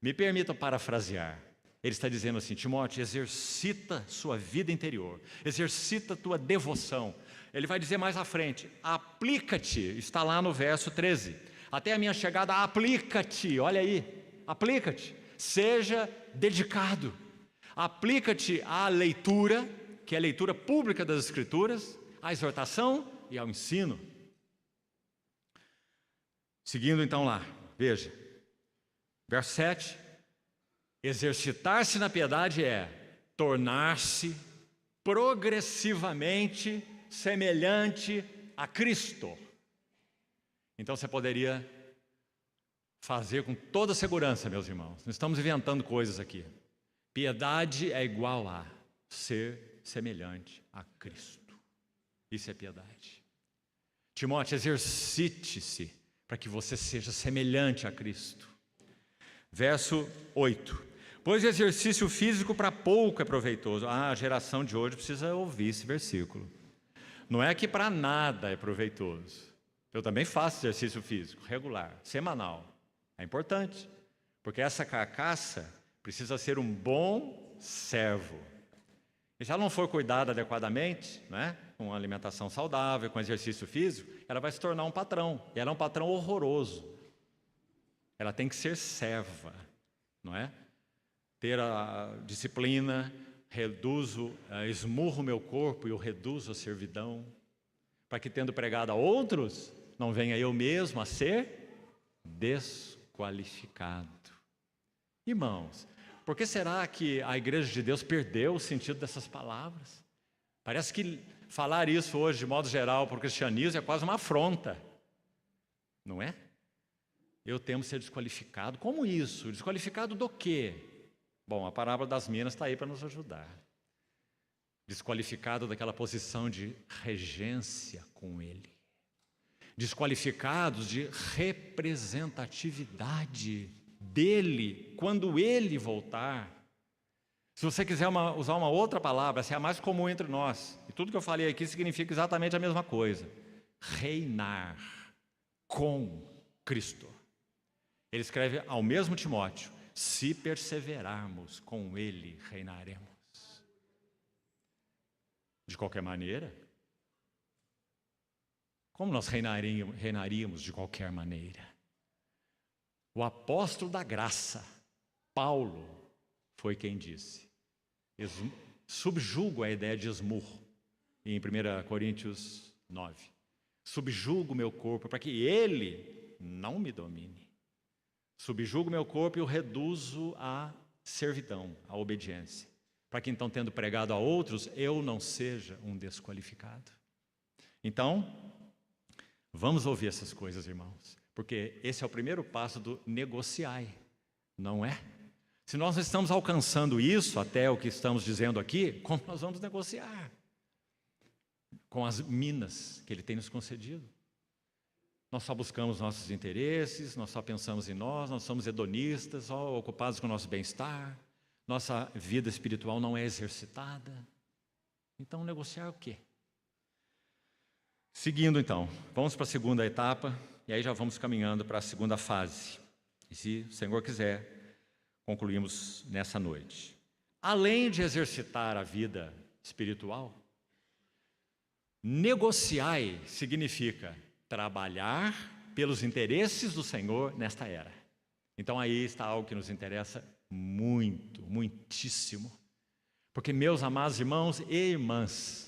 me permita parafrasear. Ele está dizendo assim, Timóteo, exercita sua vida interior, exercita tua devoção. Ele vai dizer mais à frente, aplica-te, está lá no verso 13. Até a minha chegada, aplica-te, olha aí, aplica-te, seja dedicado. Aplica-te à leitura, que é a leitura pública das Escrituras, à exortação e ao ensino. Seguindo então lá, veja, verso 7, exercitar-se na piedade é tornar-se progressivamente semelhante a Cristo. Então você poderia fazer com toda segurança, meus irmãos, não estamos inventando coisas aqui. Piedade é igual a ser semelhante a Cristo. Isso é piedade. Timóteo, exercite-se para que você seja semelhante a Cristo. Verso 8. Pois o exercício físico para pouco é proveitoso. A geração de hoje precisa ouvir esse versículo. Não é que para nada é proveitoso. Eu também faço exercício físico, regular, semanal. É importante, porque essa carcaça precisa ser um bom servo. E se ela não for cuidada adequadamente, né, com alimentação saudável, com exercício físico, ela vai se tornar um patrão. E ela é um patrão horroroso. Ela tem que ser serva, não é? ter a disciplina, esmurro o meu corpo e o reduzo à servidão, para que, tendo pregado a outros, não venha eu mesmo a ser desqualificado. Irmãos, por que será que a Igreja de Deus perdeu o sentido dessas palavras? Parece que falar isso hoje, de modo geral, para o cristianismo é quase uma afronta, não é? Eu temo ser desqualificado. Como isso? Desqualificado do quê? Bom, a parábola das minas está aí para nos ajudar. Desqualificado daquela posição de regência com Ele. Desqualificados de representatividade dEle quando Ele voltar. Se você quiser usar uma outra palavra, essa é a mais comum entre nós. E tudo que eu falei aqui significa exatamente a mesma coisa. Reinar com Cristo. Ele escreve ao mesmo Timóteo: se perseverarmos, com Ele reinaremos. De qualquer maneira, como nós reinaríamos de qualquer maneira? O apóstolo da graça, Paulo, foi quem disse. Subjugo a ideia de esmurro, em 1 Coríntios 9. Subjugo o meu corpo para que ele não me domine. Subjugo o meu corpo e o reduzo à servidão, à obediência. Para que então, tendo pregado a outros, eu não seja um desqualificado. Então, vamos ouvir essas coisas, irmãos. Porque esse é o primeiro passo do negociai, não é? Se nós não estamos alcançando isso, até o que estamos dizendo aqui, como nós vamos negociar? Com as minas que Ele tem nos concedido. Nós só buscamos nossos interesses, nós só pensamos em nós somos hedonistas, só ocupados com o nosso bem-estar, nossa vida espiritual não é exercitada. Então, negociar o quê? Seguindo então, vamos para a segunda etapa, e aí já vamos caminhando para a segunda fase. E se o Senhor quiser, concluímos nessa noite. Além de exercitar a vida espiritual, negociai significa trabalhar pelos interesses do Senhor nesta era. Então aí está algo que nos interessa muito, muitíssimo. Porque, meus amados irmãos e irmãs,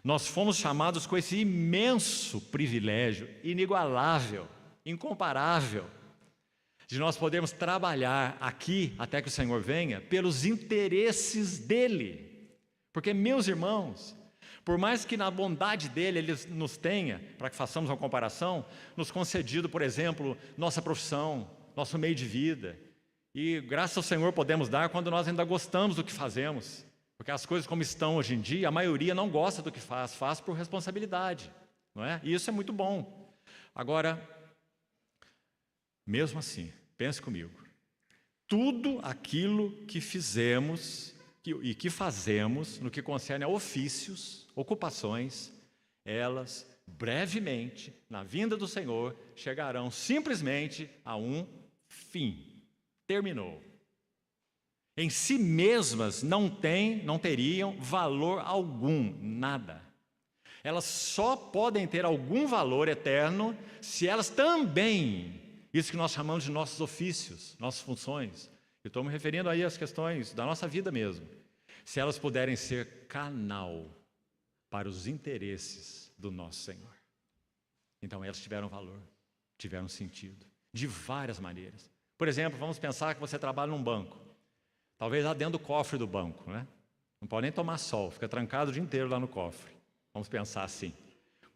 nós fomos chamados com esse imenso privilégio, inigualável, incomparável, de nós podermos trabalhar aqui, até que o Senhor venha, pelos interesses dEle. Porque, meus irmãos, por mais que na bondade dEle Ele nos tenha, para que façamos uma comparação, nos concedido, por exemplo, nossa profissão, nosso meio de vida, e graças ao Senhor podemos dar quando nós ainda gostamos do que fazemos, porque as coisas como estão hoje em dia, a maioria não gosta do que faz por responsabilidade, não é? E isso é muito bom. Agora, mesmo assim, pense comigo, tudo aquilo que fizemos e que fazemos no que concerne a ofícios, ocupações, elas brevemente, na vinda do Senhor, chegarão simplesmente a um fim. Terminou. Em si mesmas não teriam valor algum, nada. Elas só podem ter algum valor eterno se elas também, isso que nós chamamos de nossos ofícios, nossas funções, eu estou me referindo aí às questões da nossa vida mesmo, se elas puderem ser canal para os interesses do nosso Senhor. Então elas tiveram valor, tiveram sentido, de várias maneiras. Por exemplo, vamos pensar que você trabalha num banco, talvez lá dentro do cofre do banco, né? Não pode nem tomar sol, fica trancado o dia inteiro lá no cofre. Vamos pensar assim.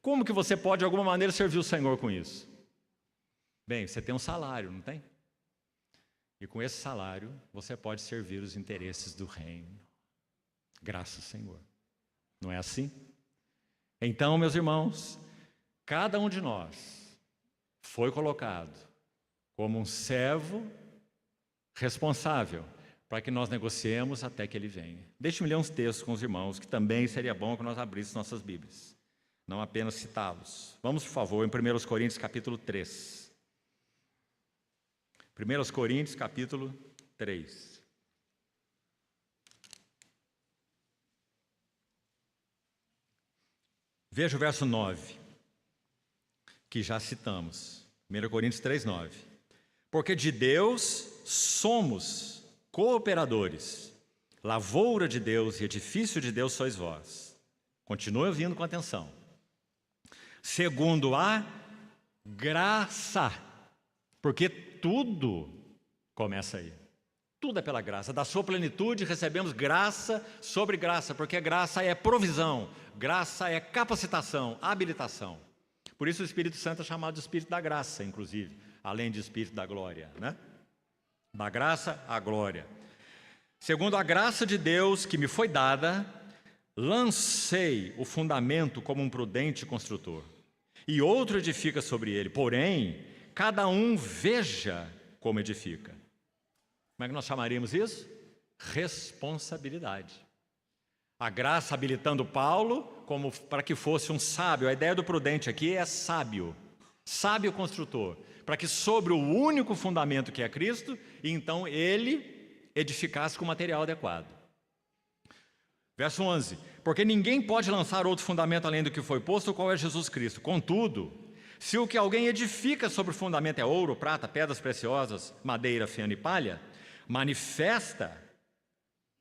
Como que você pode de alguma maneira servir o Senhor com isso? Bem, você tem um salário, não tem? E com esse salário, você pode servir os interesses do reino. Graças ao Senhor. Não é assim? Então, meus irmãos, cada um de nós foi colocado como um servo responsável para que nós negociemos até que Ele venha. Deixe-me ler uns textos com os irmãos, que também seria bom que nós abríssemos nossas Bíblias, não apenas citá-los. Vamos, por favor, em 1 Coríntios capítulo 3. 1 Coríntios capítulo 3. Veja o verso 9, que já citamos. 1 Coríntios 3, 9. Porque de Deus somos cooperadores, lavoura de Deus e edifício de Deus sois vós. Continue ouvindo com atenção. Segundo a graça, porque tudo começa aí. Tudo é pela graça. Da sua plenitude recebemos graça sobre graça, porque graça é provisão, graça é capacitação, habilitação. Por isso o Espírito Santo é chamado de Espírito da graça, inclusive, além de Espírito da glória, né? Da graça à glória. Segundo a graça de Deus que me foi dada, lancei o fundamento como um prudente construtor, e outro edifica sobre ele, porém, cada um veja como edifica. Como é que nós chamaríamos isso? Responsabilidade. A graça habilitando Paulo como para que fosse um sábio. A ideia do prudente aqui é sábio, sábio construtor, para que sobre o único fundamento que é Cristo, então ele edificasse com material adequado. Verso 11: porque ninguém pode lançar outro fundamento além do que foi posto, qual é Jesus Cristo. Contudo, se o que alguém edifica sobre o fundamento é ouro, prata, pedras preciosas, madeira, feno e palha, manifesta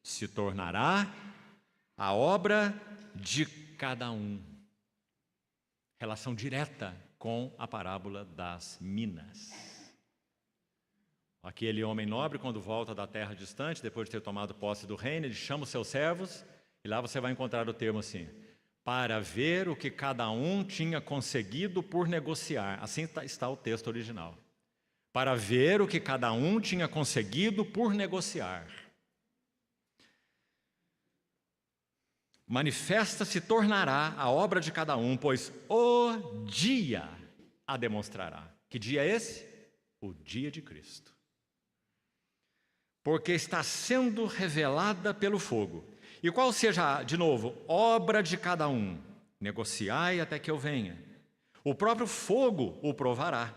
se tornará a obra de cada um. Relação direta com a parábola das minas. Aquele homem nobre, quando volta da terra distante, depois de ter tomado posse do reino, ele chama os seus servos, e lá você vai encontrar o termo assim: para ver o que cada um tinha conseguido por negociar. Assim está o texto original. Para ver o que cada um tinha conseguido por negociar. Manifesta se tornará a obra de cada um, pois o dia a demonstrará. Que dia é esse? O dia de Cristo. Porque está sendo revelada pelo fogo. E qual seja, de novo, obra de cada um? Negociai até que eu venha. O próprio fogo o provará.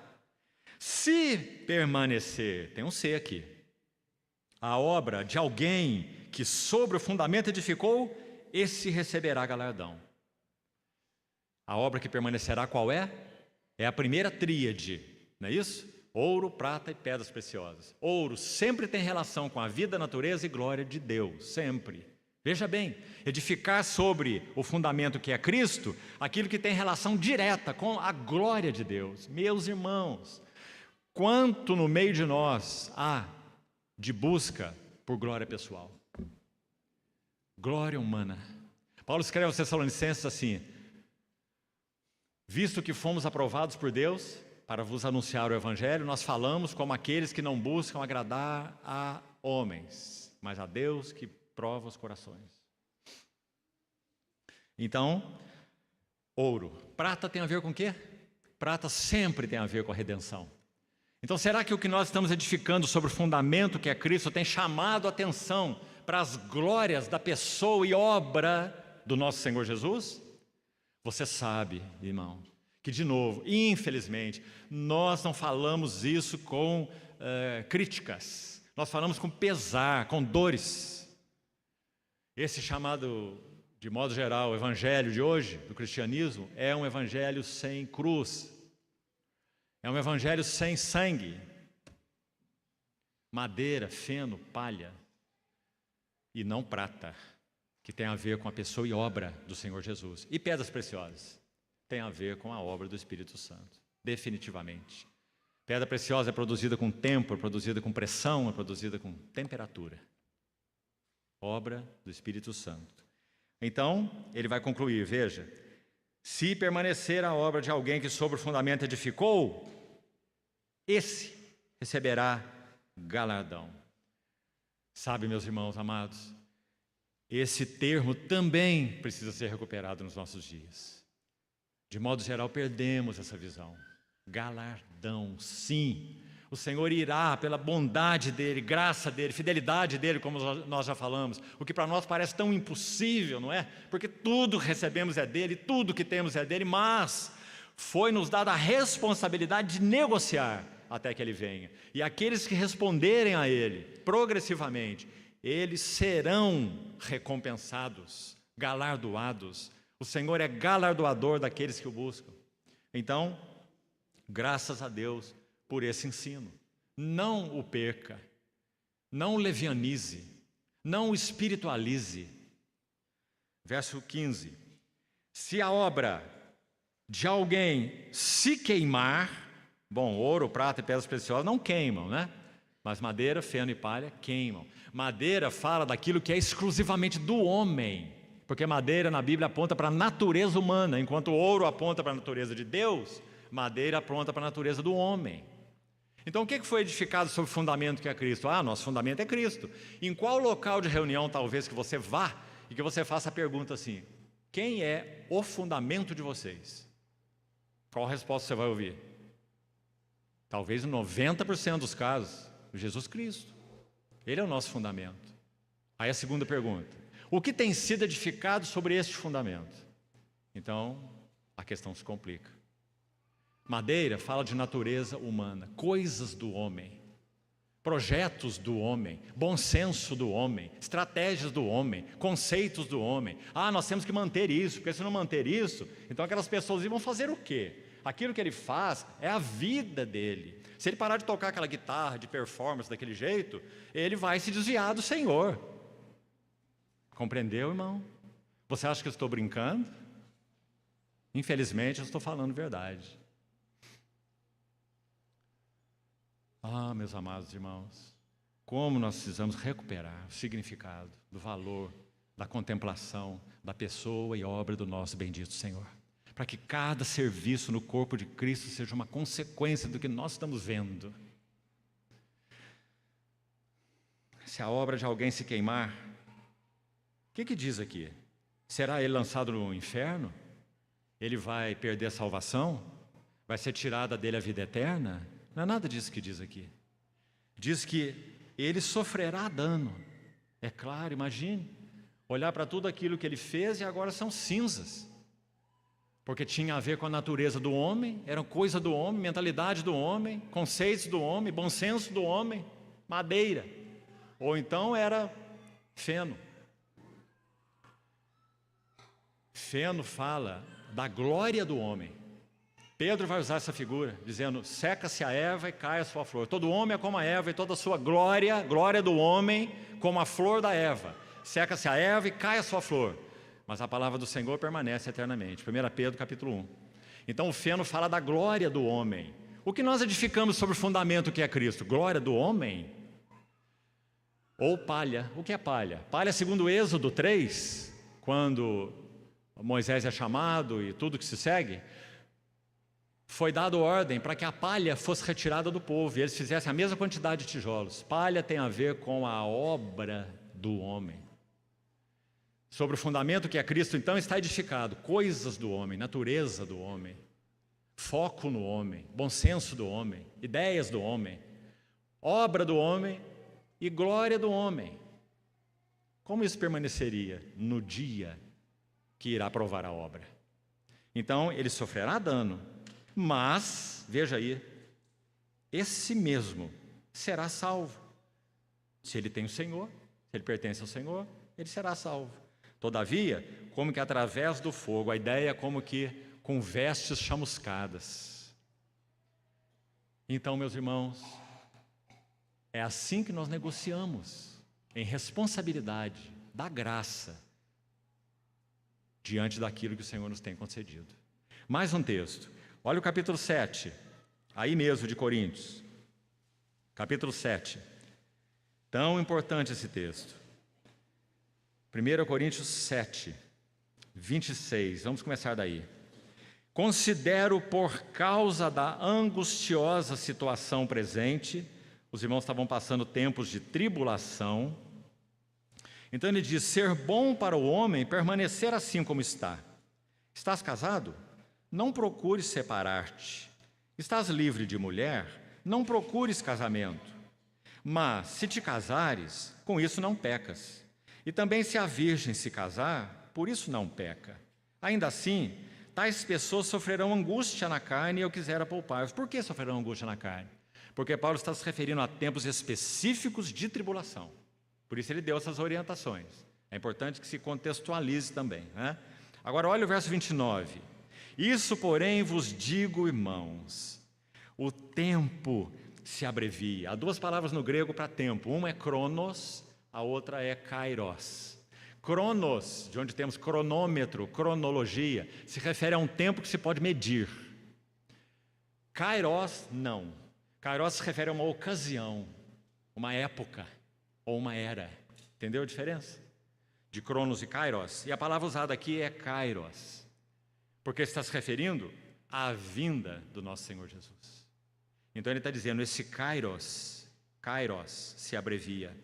Se permanecer, tem um C aqui, a obra de alguém que sobre o fundamento edificou, esse receberá galardão. A obra que permanecerá qual é? É a primeira tríade, não é isso? Ouro, prata e pedras preciosas. Ouro sempre tem relação com a vida, natureza e glória de Deus, sempre. Veja bem, edificar sobre o fundamento que é Cristo, aquilo que tem relação direta com a glória de Deus. Meus irmãos, quanto no meio de nós há de busca por glória pessoal, glória humana. Paulo escreve aos Tessalonicenses assim: visto que fomos aprovados por Deus para vos anunciar o Evangelho, nós falamos como aqueles que não buscam agradar a homens, mas a Deus que prova os corações. Então, ouro, prata tem a ver com o quê? Prata sempre tem a ver com a redenção. Então, será que o que nós estamos edificando sobre o fundamento que é Cristo tem chamado a atenção para as glórias da pessoa e obra do nosso Senhor Jesus? Você sabe, irmão, que de novo, infelizmente, nós não falamos isso com críticas, nós falamos com pesar, com dores. Esse chamado, de modo geral, o evangelho de hoje, do cristianismo, é um evangelho sem cruz. É um evangelho sem sangue, madeira, feno, palha, e não prata, que tem a ver com a pessoa e obra do Senhor Jesus. E pedras preciosas, tem a ver com a obra do Espírito Santo, definitivamente. Pedra preciosa é produzida com tempo, é produzida com pressão, é produzida com temperatura. Obra do Espírito Santo. Então, ele vai concluir, veja: se permanecer a obra de alguém que sobre o fundamento edificou, esse receberá galardão. Sabe, meus irmãos amados, esse termo também precisa ser recuperado nos nossos dias. De modo geral, perdemos essa visão. Galardão, sim. O Senhor irá pela bondade dEle, graça dEle, fidelidade dEle, como nós já falamos. O que para nós parece tão impossível, não é? Porque tudo recebemos é dEle, tudo que temos é dEle, mas foi-nos dada a responsabilidade de negociar até que Ele venha. E aqueles que responderem a Ele, progressivamente, eles serão recompensados, galardoados. O Senhor é galardoador daqueles que o buscam. Então, graças a Deus por esse ensino. Não o perca. Não levianize, não espiritualize. Verso 15: se a obra de alguém se queimar, bom, ouro, prata e pedras preciosas não queimam, né? Mas madeira, feno e palha queimam. Madeira fala daquilo que é exclusivamente do homem, porque madeira na Bíblia aponta para a natureza humana, enquanto o ouro aponta para a natureza de Deus, madeira aponta para a natureza do homem. Então o que foi edificado sobre o fundamento que é Cristo? Nosso fundamento é Cristo. Em qual local de reunião talvez que você vá e que você faça a pergunta assim: quem é o fundamento de vocês? Qual resposta você vai ouvir? Talvez em 90% dos casos, Jesus Cristo. Ele é o nosso fundamento. Aí a segunda pergunta: o que tem sido edificado sobre este fundamento? Então, a questão se complica. Madeira fala de natureza humana, coisas do homem, projetos do homem, bom senso do homem, estratégias do homem, conceitos do homem. Nós temos que manter isso, porque se não manter isso, então aquelas pessoas vão fazer o quê? Aquilo que ele faz é a vida dele. Se ele parar de tocar aquela guitarra de performance daquele jeito, ele vai se desviar do Senhor. Compreendeu, irmão? Você acha que eu estou brincando? Infelizmente, eu estou falando verdade. Meus amados irmãos, como nós precisamos recuperar o significado do valor, da contemplação, da pessoa e obra do nosso bendito Senhor, para que cada serviço no corpo de Cristo seja uma consequência do que nós estamos vendo. Se a obra de alguém se queimar, o que diz aqui? Será ele lançado no inferno? Ele vai perder a salvação? Vai ser tirada dele a vida eterna? Não é nada disso que diz aqui. Diz que ele sofrerá dano. É claro, imagine, olhar para tudo aquilo que ele fez e agora são cinzas. Porque tinha a ver com a natureza do homem, era coisa do homem, mentalidade do homem, conceitos do homem, bom senso do homem, madeira. Ou então era feno. Feno fala da glória do homem. Pedro vai usar essa figura, dizendo: seca-se a erva e cai a sua flor. Todo homem é como a erva e toda a sua glória, glória do homem, como a flor da erva. Seca-se a erva e cai a sua flor. Mas a palavra do Senhor permanece eternamente. 1 Pedro capítulo 1. Então o feno fala da glória do homem. O que nós edificamos sobre o fundamento que é Cristo? Glória do homem? Ou palha? O que é palha? Palha, segundo o Êxodo 3, quando Moisés é chamado e tudo que se segue, foi dado ordem para que a palha fosse retirada do povo e eles fizessem a mesma quantidade de tijolos. Palha tem a ver com a obra do homem. Sobre o fundamento que é Cristo, então, está edificado coisas do homem, natureza do homem, foco no homem, bom senso do homem, ideias do homem, obra do homem e glória do homem. Como isso permaneceria no dia que irá provar a obra? Então, ele sofrerá dano, mas, veja aí, esse mesmo será salvo. Se ele tem o Senhor, se ele pertence ao Senhor, ele será salvo. Todavia, como que através do fogo, a ideia é como que com vestes chamuscadas. Então, meus irmãos, é assim que nós negociamos, em responsabilidade da graça, diante daquilo que o Senhor nos tem concedido. Mais um texto. Olha o capítulo 7, aí mesmo de Coríntios. Capítulo 7. Tão importante esse texto. 1 Coríntios 7, 26. Vamos começar daí. Considero por causa da angustiosa situação presente, os irmãos estavam passando tempos de tribulação. Então ele diz: ser bom para o homem permanecer assim como está. Estás casado? Não procures separar-te. Estás livre de mulher? Não procures casamento. Mas, se te casares, com isso não pecas. E também se a virgem se casar, por isso não peca. Ainda assim, tais pessoas sofrerão angústia na carne e eu quisera poupar-os. Por que sofrerão angústia na carne? Porque Paulo está se referindo a tempos específicos de tribulação. Por isso ele deu essas orientações. É importante que se contextualize também, né? Agora olha o verso 29. Isso, porém, vos digo, irmãos, o tempo se abrevia. Há duas palavras no grego para tempo. Uma é cronos, a outra é kairos. Cronos, de onde temos cronômetro, cronologia, se refere a um tempo que se pode medir. Kairos, não. Kairos se refere a uma ocasião, uma época ou uma era. Entendeu a diferença? De cronos e kairos. E a palavra usada aqui é kairos, porque está se referindo à vinda do nosso Senhor Jesus. Então ele está dizendo, esse kairos se abrevia.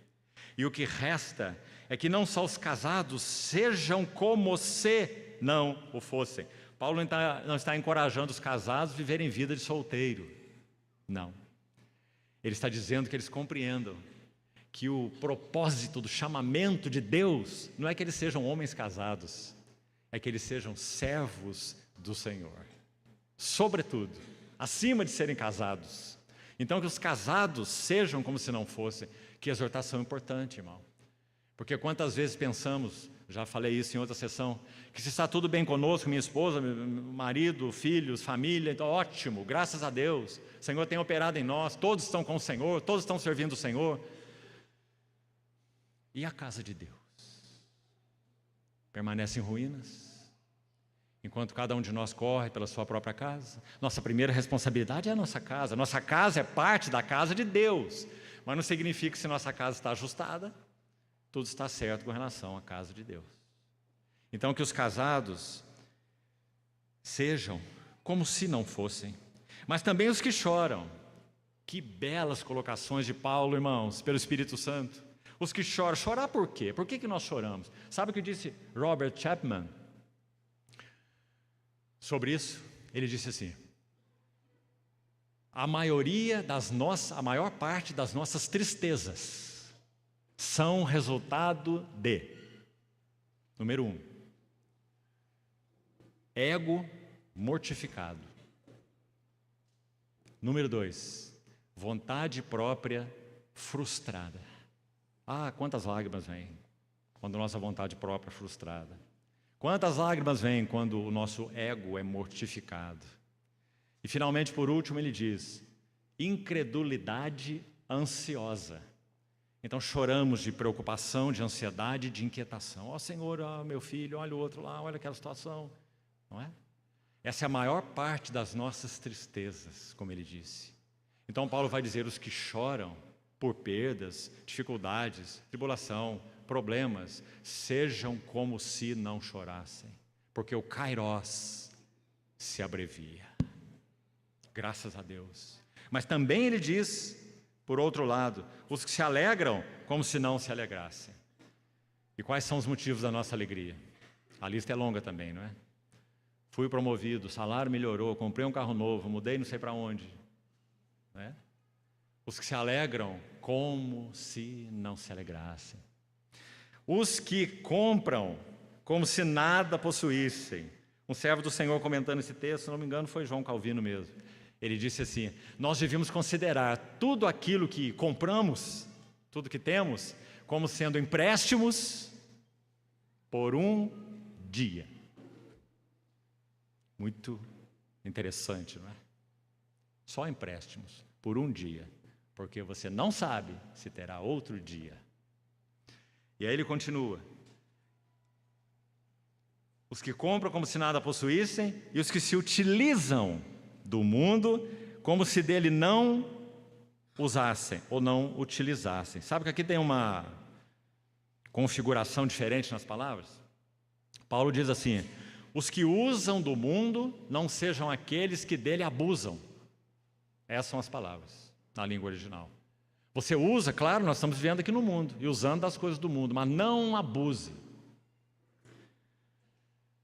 E o que resta é que não só os casados sejam como se não o fossem. Paulo não está encorajando os casados a viverem vida de solteiro. Não. Ele está dizendo que eles compreendam que o propósito do chamamento de Deus não é que eles sejam homens casados, é que eles sejam servos do Senhor. Sobretudo, acima de serem casados. Então que os casados sejam como se não fossem. Que exortação importante, irmão. Porque quantas vezes pensamos, já falei isso em outra sessão, que se está tudo bem conosco, minha esposa, meu marido, filhos, família, então ótimo, graças a Deus, o Senhor tem operado em nós, todos estão com o Senhor, todos estão servindo o Senhor. E a casa de Deus? Permanece em ruínas? Enquanto cada um de nós corre pela sua própria casa? Nossa primeira responsabilidade é a nossa casa é parte da casa de Deus, mas não significa que se nossa casa está ajustada, tudo está certo com relação à casa de Deus. Então que os casados sejam como se não fossem, mas também os que choram. Que belas colocações de Paulo, irmãos, pelo Espírito Santo. Os que choram, chorar por quê? Por que nós choramos? Sabe o que disse Robert Chapman sobre isso? Ele disse assim, a maior parte das nossas tristezas são resultado de, número 1, ego mortificado. Número 2, vontade própria frustrada. Ah, quantas lágrimas vêm quando nossa vontade própria é frustrada. Quantas lágrimas vêm quando o nosso ego é mortificado. E finalmente, por último, ele diz, incredulidade ansiosa. Então choramos de preocupação, de ansiedade, de inquietação. Ó Senhor, ó meu filho, olha o outro lá, olha aquela situação. Não é? Essa é a maior parte das nossas tristezas, como ele disse. Então Paulo vai dizer, os que choram por perdas, dificuldades, tribulação, problemas, sejam como se não chorassem, porque o kairos se abrevia. Graças a Deus. Mas também ele diz, por outro lado, os que se alegram como se não se alegrassem. E quais são os motivos da nossa alegria? A lista é longa também, não é? Fui promovido, o salário melhorou, comprei um carro novo, mudei não sei para onde. Não é? Os que se alegram como se não se alegrassem. Os que compram como se nada possuíssem. Um servo do Senhor comentando esse texto, se não me engano, foi João Calvino mesmo. Ele disse assim, nós devíamos considerar tudo aquilo que compramos, tudo que temos, como sendo empréstimos por um dia. Muito interessante, não é? Só empréstimos por um dia, porque você não sabe se terá outro dia. E aí ele continua. Os que compram como se nada possuíssem e os que se utilizam do mundo como se dele não usassem ou não utilizassem. Sabe que aqui tem uma configuração diferente nas palavras? Paulo diz assim, os que usam do mundo não sejam aqueles que dele abusam. Essas são as palavras na língua original. Você usa, claro, nós estamos vivendo aqui no mundo e usando das coisas do mundo, mas não abuse.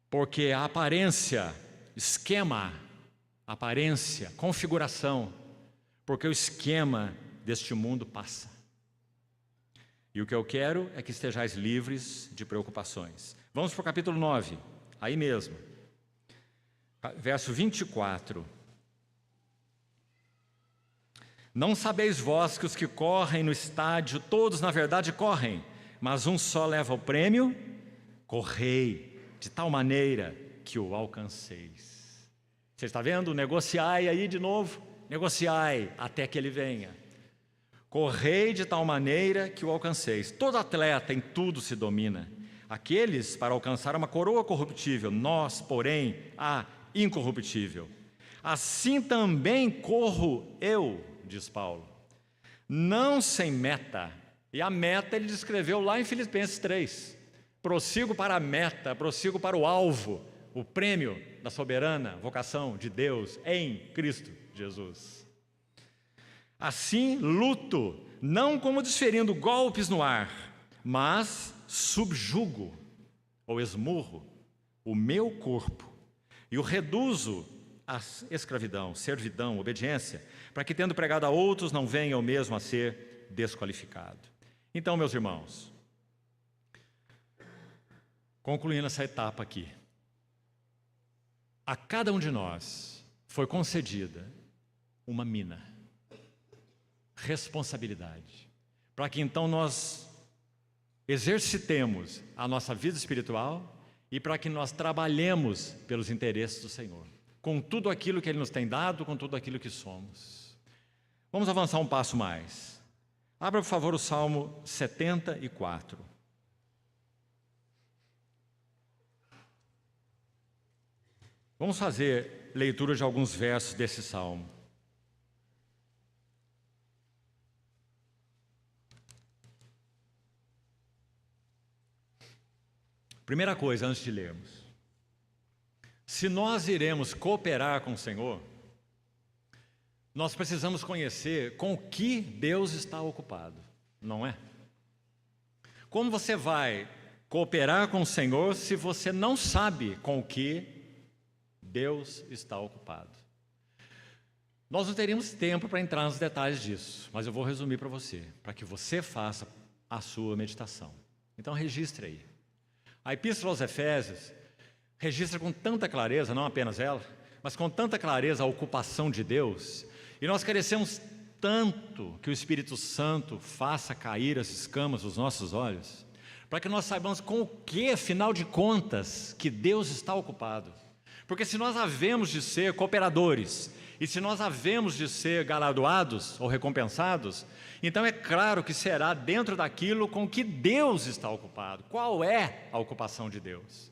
Porque a aparência, esquema, aparência, configuração, porque o esquema deste mundo passa. E o que eu quero é que estejais livres de preocupações. Vamos para o capítulo 9, aí mesmo, verso 24. Não sabeis vós que os que correm no estádio, todos na verdade correm, mas um só leva o prêmio? Correi de tal maneira que o alcanceis. Você está vendo? Negociai aí de novo, negociai até que ele venha. Correi de tal maneira que o alcanceis. Todo atleta em tudo se domina. Aqueles para alcançar uma coroa corruptível, nós, porém, a incorruptível. Assim também corro eu, diz Paulo, não sem meta. E a meta ele descreveu lá em Filipenses 3. Prossigo para a meta, prossigo para o alvo, o prêmio da soberana vocação de Deus em Cristo Jesus. Assim luto, não como desferindo golpes no ar, mas subjugo ou esmurro o meu corpo e o reduzo à escravidão, servidão, obediência, para que, tendo pregado a outros, não venha eu mesmo a ser desqualificado. Então, meus irmãos, concluindo essa etapa aqui, a cada um de nós foi concedida uma mina, responsabilidade, para que então nós exercitemos a nossa vida espiritual e para que nós trabalhemos pelos interesses do Senhor, com tudo aquilo que Ele nos tem dado, com tudo aquilo que somos. Vamos avançar um passo mais. Abra, por favor, o Salmo 74. Vamos fazer leitura de alguns versos desse salmo. Primeira coisa, antes de lermos, se nós iremos cooperar com o Senhor, nós precisamos conhecer com o que Deus está ocupado, não é? Como você vai cooperar com o Senhor se você não sabe com o que Deus está ocupado? Nós não teríamos tempo para entrar nos detalhes disso, mas eu vou resumir para você, para que você faça a sua meditação. Então registre aí. A Epístola aos Efésios registra com tanta clareza, não apenas ela, mas com tanta clareza a ocupação de Deus, e nós carecemos tanto que o Espírito Santo faça cair as escamas dos nossos olhos, para que nós saibamos com o que, afinal de contas, que Deus está ocupado. Porque se nós havemos de ser cooperadores, e se nós havemos de ser galardoados ou recompensados, então é claro que será dentro daquilo com que Deus está ocupado. Qual é a ocupação de Deus?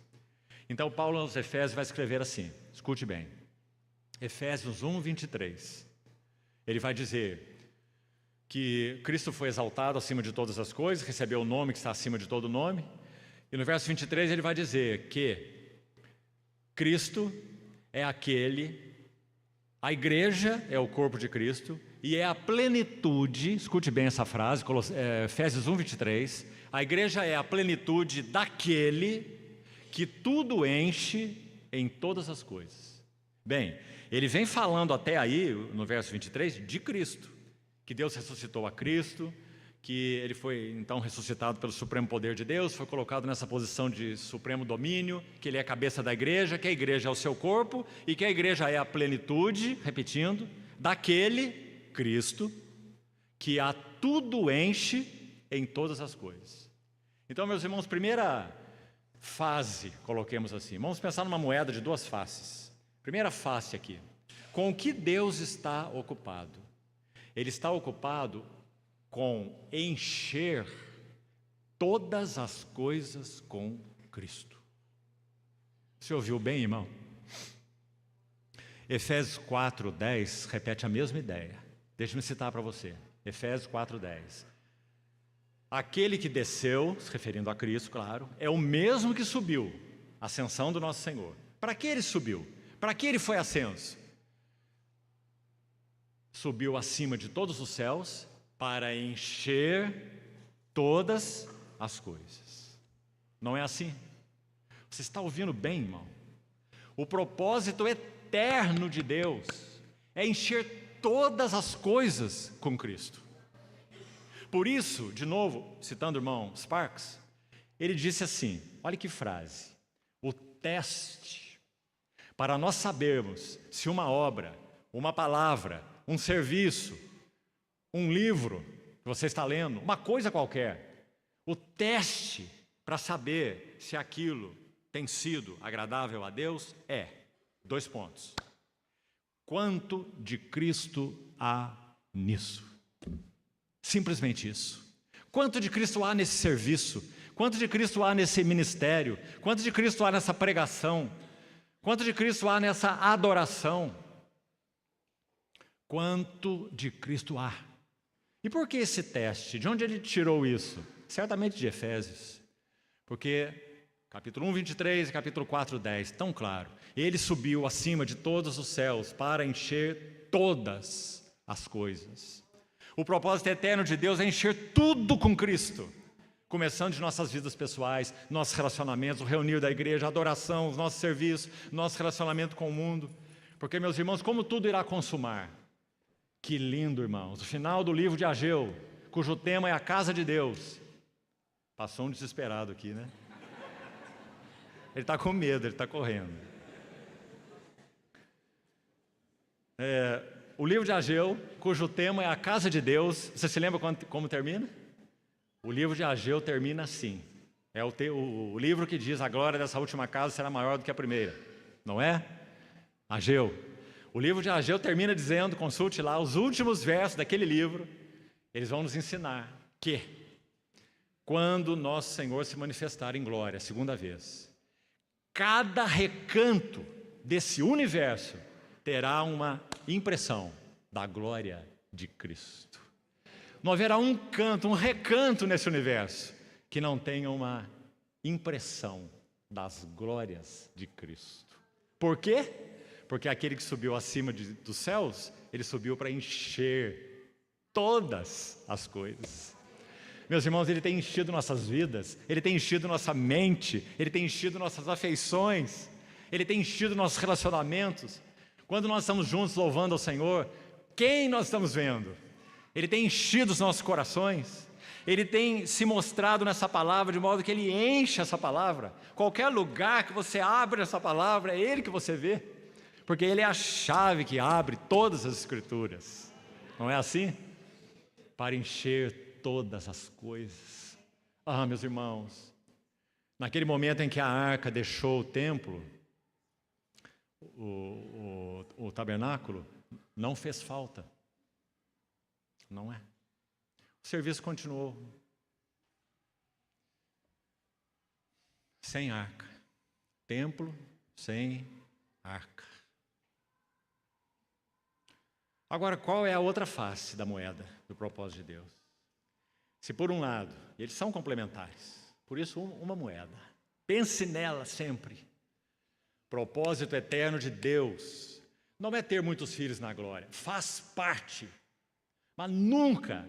Então Paulo aos Efésios vai escrever assim, escute bem, Efésios 1, 23. Ele vai dizer que Cristo foi exaltado acima de todas as coisas, recebeu o nome que está acima de todo nome, e no verso 23 ele vai dizer que Cristo é aquele, a igreja é o corpo de Cristo, e é a plenitude, escute bem essa frase, Efésios 1, 23, a igreja é a plenitude daquele que tudo enche em todas as coisas. Bem, ele vem falando até aí, no verso 23, de Cristo, que Deus ressuscitou a Cristo, que ele foi então ressuscitado pelo supremo poder de Deus, foi colocado nessa posição de supremo domínio, que ele é a cabeça da igreja, que a igreja é o seu corpo, e que a igreja é a plenitude, repetindo, daquele Cristo, que a tudo enche em todas as coisas. Então, meus irmãos, primeira fase, coloquemos assim, vamos pensar numa moeda de duas faces. Primeira face aqui, com o que Deus está ocupado? Ele está ocupado com encher todas as coisas com Cristo. Você ouviu bem, irmão? Efésios 4:10 repete a mesma ideia. Deixa-me citar para você. Efésios 4:10. Aquele que desceu, se referindo a Cristo, claro, é o mesmo que subiu, a ascensão do nosso Senhor. Para que ele subiu? Para que ele foi ascenso? Subiu acima de todos os céus para encher todas as coisas. Não é assim? Você está ouvindo bem, irmão? O propósito eterno de Deus é encher todas as coisas com Cristo. Por isso, de novo, citando o irmão Sparks, ele disse assim, olha que frase, o teste para nós sabermos se uma obra, uma palavra, um serviço, um livro que você está lendo, uma coisa qualquer, o teste para saber se aquilo tem sido agradável a Deus é, 2 pontos. Quanto de Cristo há nisso? Simplesmente isso. Quanto de Cristo há nesse serviço? Quanto de Cristo há nesse ministério? Quanto de Cristo há nessa pregação? Quanto de Cristo há nessa adoração? Quanto de Cristo há? E por que esse teste? De onde ele tirou isso? Certamente de Efésios. Porque capítulo 1, 23 e capítulo 4, 10, tão claro. Ele subiu acima de todos os céus para encher todas as coisas. O propósito eterno de Deus é encher tudo com Cristo. Começando de nossas vidas pessoais, nossos relacionamentos, o reunir da igreja, a adoração, os nossos serviços, nosso relacionamento com o mundo. Porque, meus irmãos, como tudo irá consumar? Que lindo, irmãos. O final do livro de Ageu, cujo tema é a casa de Deus. Passou um desesperado aqui, né? Ele está com medo, ele está correndo. O livro de Ageu, cujo tema é a casa de Deus. Você se lembra como termina? O livro de Ageu termina assim. É o livro que diz: a glória dessa última casa será maior do que a primeira. Não é? Ageu. O livro de Ageu termina dizendo, consulte lá, os últimos versos daquele livro, eles vão nos ensinar que, quando nosso Senhor se manifestar em glória, a segunda vez, cada recanto desse universo terá uma impressão da glória de Cristo. Não haverá um canto, um recanto nesse universo que não tenha uma impressão das glórias de Cristo. Por quê? Porque aquele que subiu acima dos céus, ele subiu para encher todas as coisas. Meus irmãos, ele tem enchido nossas vidas, ele tem enchido nossa mente, ele tem enchido nossas afeições, ele tem enchido nossos relacionamentos. Quando nós estamos juntos louvando ao Senhor, quem nós estamos vendo? Ele tem enchido os nossos corações, ele tem se mostrado nessa palavra de modo que ele enche essa palavra. Qualquer lugar que você abre essa palavra, é ele que você vê, porque ele é a chave que abre todas as escrituras. Não é assim? Para encher todas as coisas. Ah, meus irmãos, naquele momento em que a arca deixou o templo, o tabernáculo, não fez falta. Não é? O serviço continuou. Sem arca. Templo sem arca. Agora, qual é a outra face da moeda do propósito de Deus? Se por um lado, eles são complementares, por isso uma moeda. Pense nela sempre. Propósito eterno de Deus não é ter muitos filhos na glória, faz parte. Mas nunca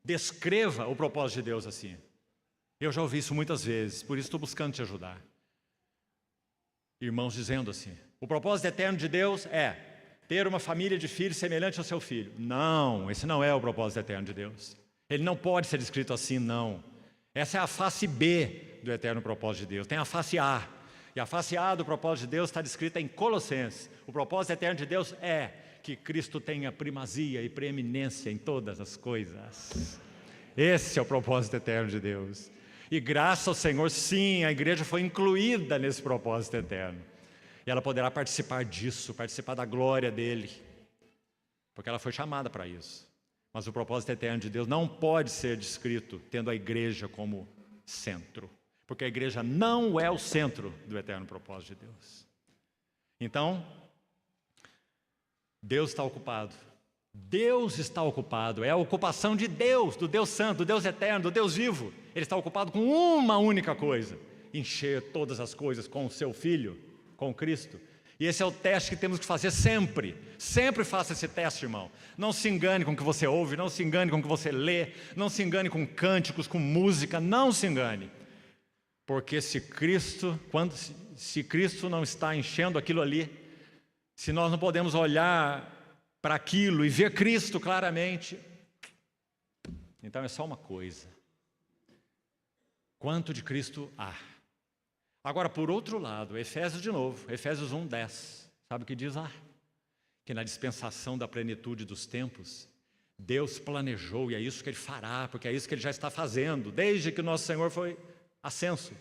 descreva o propósito de Deus assim. Eu já ouvi isso muitas vezes, por isso estou buscando te ajudar. Irmãos dizendo assim: o propósito eterno de Deus é ter uma família de filhos semelhante ao seu filho. Não, esse não é o propósito eterno de Deus. Ele não pode ser descrito assim, não. Essa é a face B do eterno propósito de Deus. Tem a face A. E a face A do propósito de Deus está descrita em Colossenses. O propósito eterno de Deus é que Cristo tenha primazia e preeminência em todas as coisas. Esse é o propósito eterno de Deus. E graças ao Senhor, sim, a igreja foi incluída nesse propósito eterno. E ela poderá participar disso, participar da glória dele. Porque ela foi chamada para isso. Mas o propósito eterno de Deus não pode ser descrito tendo a igreja como centro. Porque a igreja não é o centro do eterno propósito de Deus. Então, Deus está ocupado. Deus está ocupado. É a ocupação de Deus, do Deus Santo, do Deus Eterno, do Deus Vivo. Ele está ocupado com uma única coisa: encher todas as coisas com o seu Filho, com Cristo. E esse é o teste que temos que fazer sempre. Sempre faça esse teste, irmão. Não se engane com o que você ouve, não se engane com o que você lê, não se engane com cânticos, com música, não se engane. Porque se Cristo não está enchendo aquilo ali, se nós não podemos olhar para aquilo e ver Cristo claramente, então é só uma coisa: quanto de Cristo há? Agora, por outro lado, Efésios de novo, Efésios 1:10, sabe o que diz lá? Que na dispensação da plenitude dos tempos, Deus planejou, e é isso que Ele fará, porque é isso que Ele já está fazendo, desde que o nosso Senhor foi ascenso.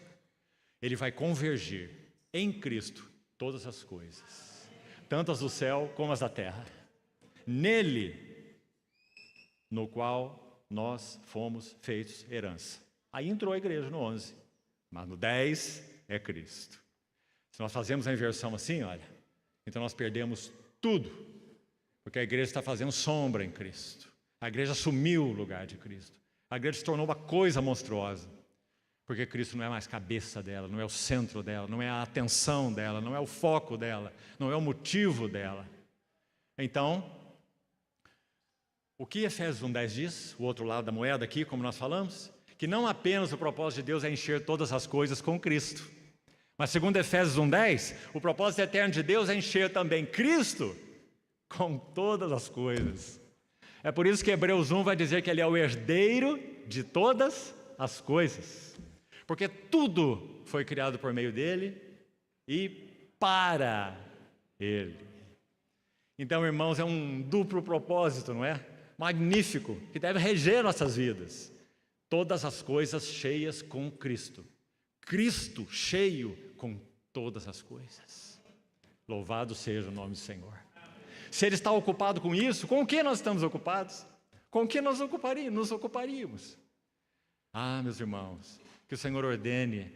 Ele vai convergir em Cristo todas as coisas, tanto as do céu como as da terra. Nele, no qual nós fomos feitos herança. Aí entrou a igreja no 11, mas no 10 é Cristo. Se nós fazemos a inversão assim, olha, então nós perdemos tudo, porque a igreja está fazendo sombra em Cristo. A igreja assumiu o lugar de Cristo. A igreja se tornou uma coisa monstruosa, porque Cristo não é mais cabeça dela, não é o centro dela, não é a atenção dela, não é o foco dela, não é o motivo dela. Então, o que Efésios 1:10 diz, o outro lado da moeda aqui, como nós falamos, que não apenas o propósito de Deus é encher todas as coisas com Cristo, mas segundo Efésios 1:10, o propósito eterno de Deus é encher também Cristo com todas as coisas. É por isso que Hebreus 1 vai dizer que ele é o herdeiro de todas as coisas, porque tudo foi criado por meio dele e para ele. Então, irmãos, é um duplo propósito, não é? Magnífico, que deve reger nossas vidas. Todas as coisas cheias com Cristo. Cristo cheio com todas as coisas. Louvado seja o nome do Senhor. Se Ele está ocupado com isso, com o que nós estamos ocupados? Com o que nós nos ocuparíamos? Ah, meus irmãos, que o Senhor ordene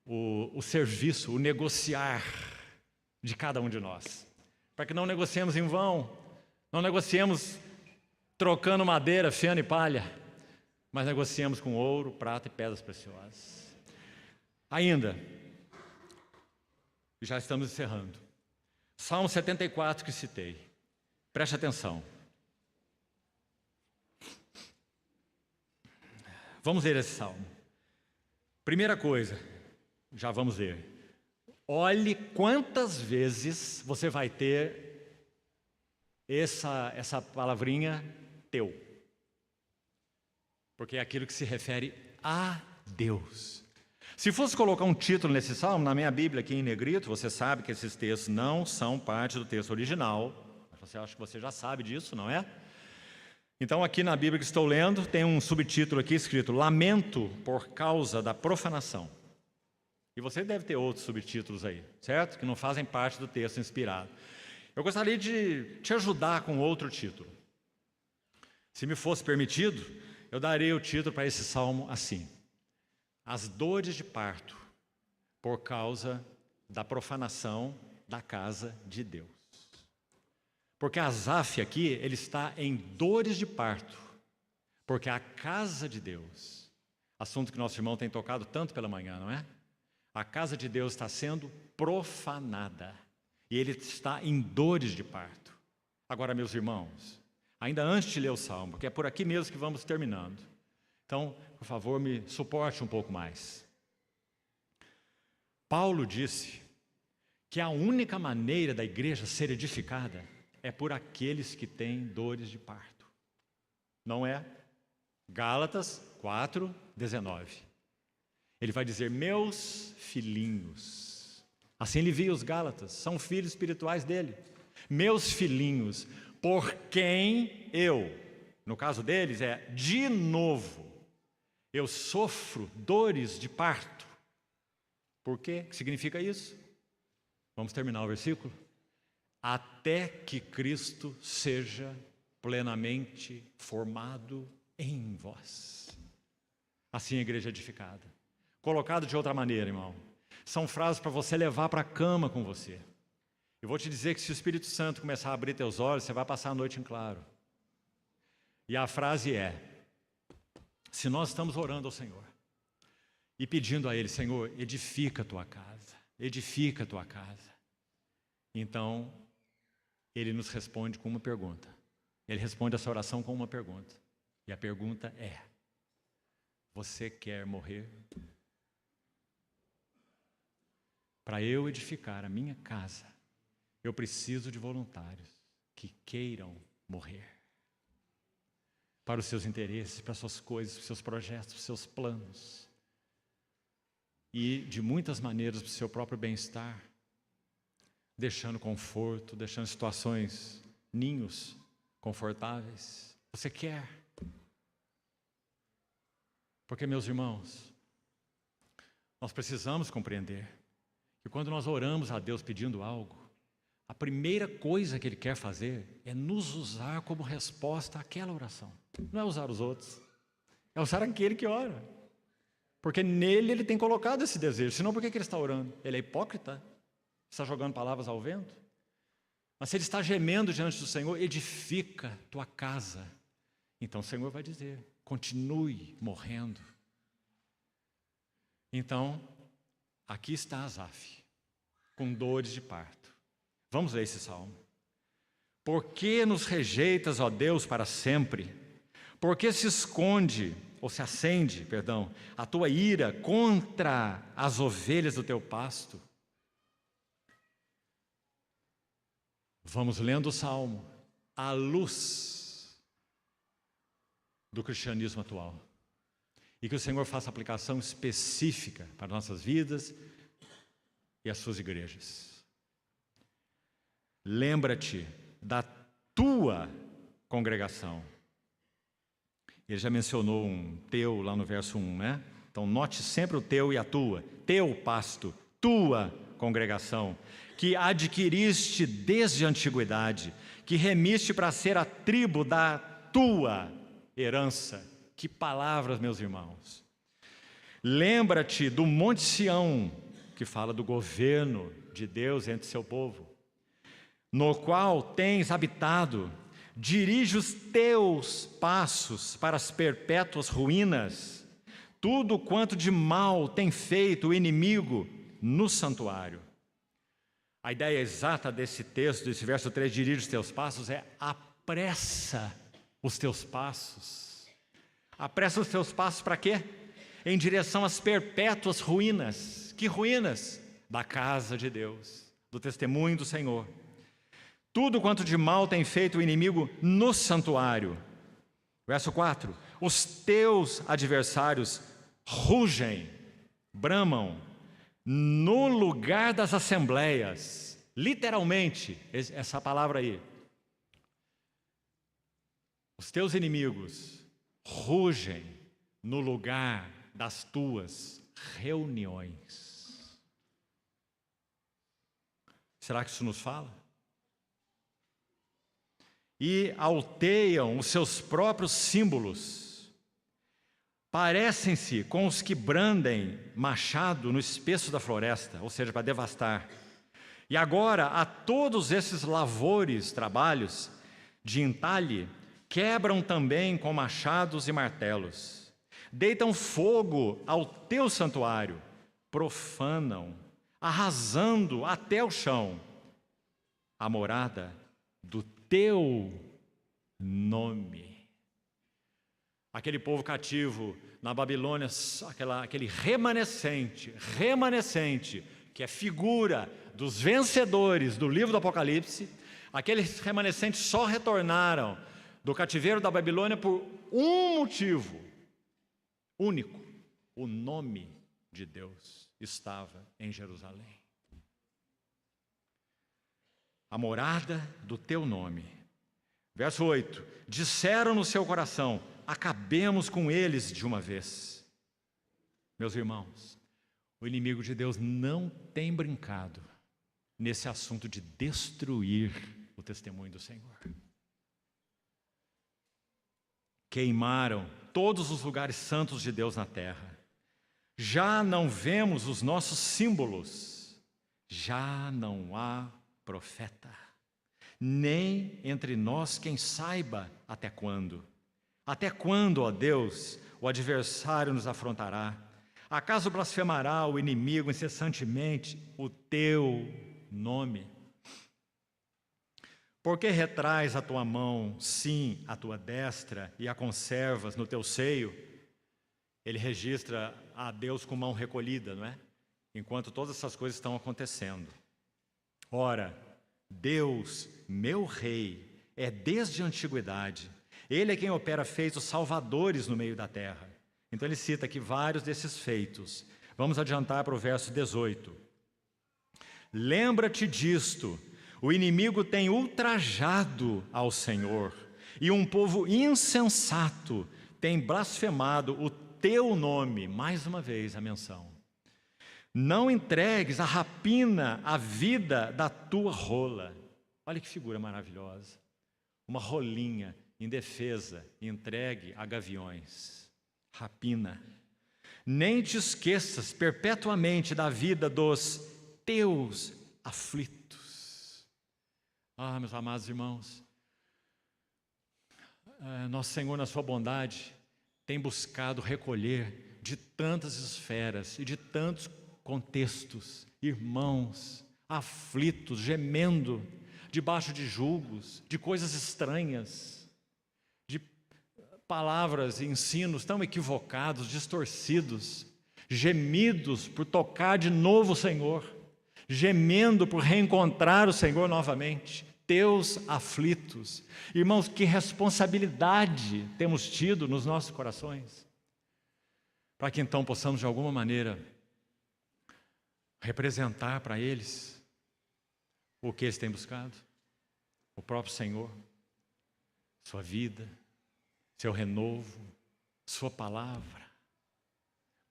o serviço, o negociar de cada um de nós, para que não negociemos em vão, não negociemos trocando madeira, feno e palha, mas negociemos com ouro, prata e pedras preciosas. Ainda, já estamos encerrando. Salmo 74 que citei. Preste atenção. Vamos ler esse salmo. Primeira coisa, já vamos ler. Olhe quantas vezes você vai ter essa palavrinha teu. Porque é aquilo que se refere a Deus. Se fosse colocar um título nesse salmo, na minha Bíblia aqui em negrito, você sabe que esses textos não são parte do texto original. Você acha que você já sabe disso, não é? Então aqui na Bíblia que estou lendo, tem um subtítulo aqui escrito Lamento por causa da profanação. E você deve ter outros subtítulos aí, certo? Que não fazem parte do texto inspirado. Eu gostaria de te ajudar com outro título. Se me fosse permitido, eu daria o título para esse salmo assim: As dores de parto por causa da profanação da casa de Deus. Porque Asaf aqui, ele está em dores de parto, porque a casa de Deus, assunto que nosso irmão tem tocado tanto pela manhã, não é? A casa de Deus está sendo profanada, e ele está em dores de parto. Agora, meus irmãos, ainda antes de ler o salmo, porque é por aqui mesmo que vamos terminando, então, por favor, me suporte um pouco mais. Paulo disse que a única maneira da igreja ser edificada é por aqueles que têm dores de parto. Não é? Gálatas 4:19. Ele vai dizer, meus filhinhos. Assim ele via os Gálatas, são filhos espirituais dele. Meus filhinhos, por quem eu, no caso deles é de novo, eu sofro dores de parto. Por quê? O que significa isso? Vamos terminar o versículo? Até que Cristo seja plenamente formado em vós. Assim a igreja é edificada. Colocado de outra maneira, irmão, são frases para você levar para a cama com você. Eu vou te dizer que se o Espírito Santo começar a abrir teus olhos, você vai passar a noite em claro. E a frase é, se nós estamos orando ao Senhor e pedindo a Ele, Senhor, edifica a tua casa, edifica a tua casa. Então, Ele nos responde com uma pergunta. Ele responde essa oração com uma pergunta. E a pergunta é, você quer morrer? Para eu edificar a minha casa, eu preciso de voluntários que queiram morrer. Para os seus interesses, para as suas coisas, para os seus projetos, para os seus planos. E, de muitas maneiras, para o seu próprio bem-estar. Deixando conforto, deixando situações, ninhos confortáveis. Você quer? Porque, meus irmãos, nós precisamos compreender que quando nós oramos a Deus pedindo algo, a primeira coisa que Ele quer fazer é nos usar como resposta àquela oração. Não é usar os outros, é usar aquele que ora. Porque nele Ele tem colocado esse desejo. Senão por que Ele está orando? Ele é hipócrita? Está jogando palavras ao vento? Mas se ele está gemendo diante do Senhor, edifica tua casa. Então o Senhor vai dizer, continue morrendo. Então, aqui está Asaf, com dores de parto. Vamos ler esse salmo. Por que nos rejeitas, ó Deus, para sempre? Por que se esconde, ou se acende, perdão, a tua ira contra as ovelhas do teu pasto? Vamos lendo o salmo à luz do cristianismo atual. E que o Senhor faça aplicação específica para nossas vidas e as suas igrejas. Lembra-te da tua congregação. Ele já mencionou um teu lá no verso 1, né? Então note sempre o teu e a tua. Teu pasto, tua congregação, que adquiriste desde a antiguidade, que remiste para ser a tribo da tua herança. Que palavras, meus irmãos. Lembra-te do Monte Sião, que fala do governo de Deus entre seu povo, no qual tens habitado. Dirige os teus passos para as perpétuas ruínas. Tudo quanto de mal tem feito o inimigo no santuário. A ideia exata desse texto, desse verso 3, dirige os teus passos, é apressa os teus passos. Apressa os teus passos para quê? Em direção às perpétuas ruínas. Que ruínas? Da casa de Deus, do testemunho do Senhor. Tudo quanto de mal tem feito o inimigo no santuário. Verso 4. Os teus adversários rugem, bramam, no lugar das assembleias. Literalmente, essa palavra aí. Os teus inimigos rugem no lugar das tuas reuniões. Será que isso nos fala? E alteiam os seus próprios símbolos. Parecem-se com os que brandem machado no espesso da floresta, ou seja, para devastar. E agora, a todos esses lavores, trabalhos de entalhe, quebram também com machados e martelos. Deitam fogo ao teu santuário, profanam, arrasando até o chão a morada do teu nome. Aquele povo cativo na Babilônia, aquele remanescente, que é figura dos vencedores do livro do Apocalipse, aqueles remanescentes só retornaram do cativeiro da Babilônia por um motivo único: o nome de Deus estava em Jerusalém. A morada do teu nome. Verso 8: disseram no seu coração: acabemos com eles de uma vez. Meus irmãos, o inimigo de Deus não tem brincado nesse assunto de destruir o testemunho do Senhor. Queimaram todos os lugares santos de Deus na terra. Já não vemos os nossos símbolos. Já não há profeta, nem entre nós quem saiba até quando. Até quando, ó Deus, o adversário nos afrontará? Acaso blasfemará o inimigo incessantemente o teu nome? Por que retrais a tua mão, sim, a tua destra, e a conservas no teu seio? Ele registra a Deus com mão recolhida, não é? Enquanto todas essas coisas estão acontecendo. Ora, Deus, meu Rei, é desde a antiguidade. Ele é quem opera feitos salvadores no meio da terra. Então ele cita aqui vários desses feitos. Vamos adiantar para o verso 18. Lembra-te disto: o inimigo tem ultrajado ao Senhor, e um povo insensato tem blasfemado o teu nome. Mais uma vez a menção. Não entregues a rapina à vida da tua rola. Olha que figura maravilhosa. Uma rolinha indefesa, entregue a gaviões. Rapina. Nem te esqueças perpetuamente da vida dos teus aflitos. Ah, meus amados irmãos, nosso Senhor, na sua bondade, tem buscado recolher de tantas esferas e de tantos contextos, irmãos aflitos, gemendo, debaixo de julgos, de coisas estranhas, de palavras e ensinos tão equivocados, distorcidos, gemidos por tocar de novo o Senhor, gemendo por reencontrar o Senhor novamente, teus aflitos. Irmãos, que responsabilidade temos tido nos nossos corações, para que então possamos de alguma maneira representar para eles o que eles têm buscado, o próprio Senhor, sua vida, seu renovo, sua palavra.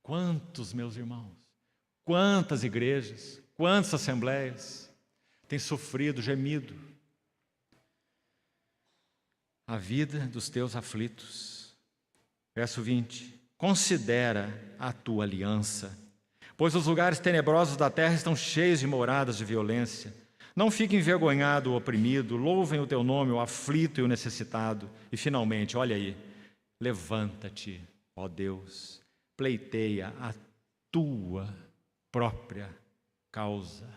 Quantos, meus irmãos, quantas igrejas, quantas assembleias têm sofrido, gemido a vida dos teus aflitos. Verso 20: considera a tua aliança, pois os lugares tenebrosos da terra estão cheios de moradas de violência. Não fique envergonhado o oprimido, louvem o teu nome o aflito e o necessitado. E finalmente, olha aí, levanta-te, ó Deus, pleiteia a tua própria causa.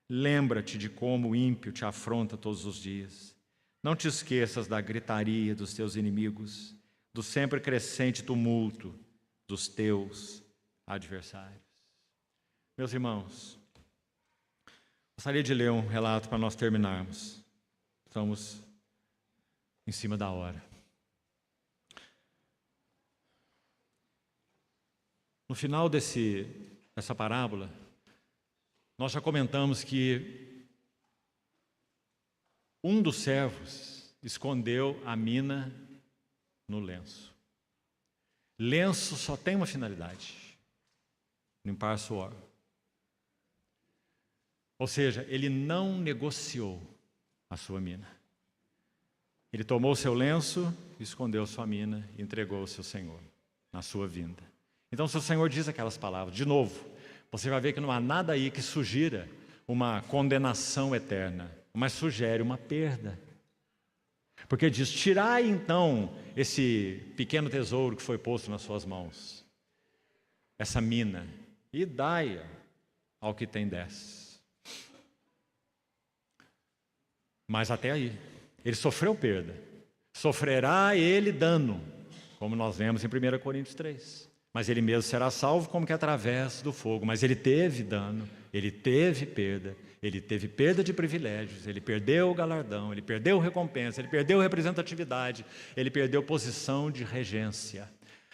Lembra-te de como o ímpio te afronta todos os dias. Não te esqueças da gritaria dos teus inimigos, do sempre crescente tumulto dos teus adversários. Meus irmãos, gostaria de ler um relato para nós terminarmos. Estamos em cima da hora. No final dessa parábola, nós já comentamos que um dos servos escondeu a mina no lenço. Lenço só tem uma finalidade: limpar suor. Ou seja, ele não negociou a sua mina. Ele tomou o seu lenço, escondeu sua mina e entregou ao seu Senhor na sua vinda. Então, se o Senhor diz aquelas palavras, de novo, você vai ver que não há nada aí que sugira uma condenação eterna, mas sugere uma perda. Porque diz: tirai então esse pequeno tesouro que foi posto nas suas mãos, essa mina, e dai-a ao que tem 10. Mas até aí, ele sofreu perda. Sofrerá ele dano, como nós vemos em 1 Coríntios 3. Mas ele mesmo será salvo como que através do fogo. Mas ele teve dano, ele teve perda de privilégios, ele perdeu o galardão, ele perdeu recompensa, ele perdeu representatividade, ele perdeu posição de regência.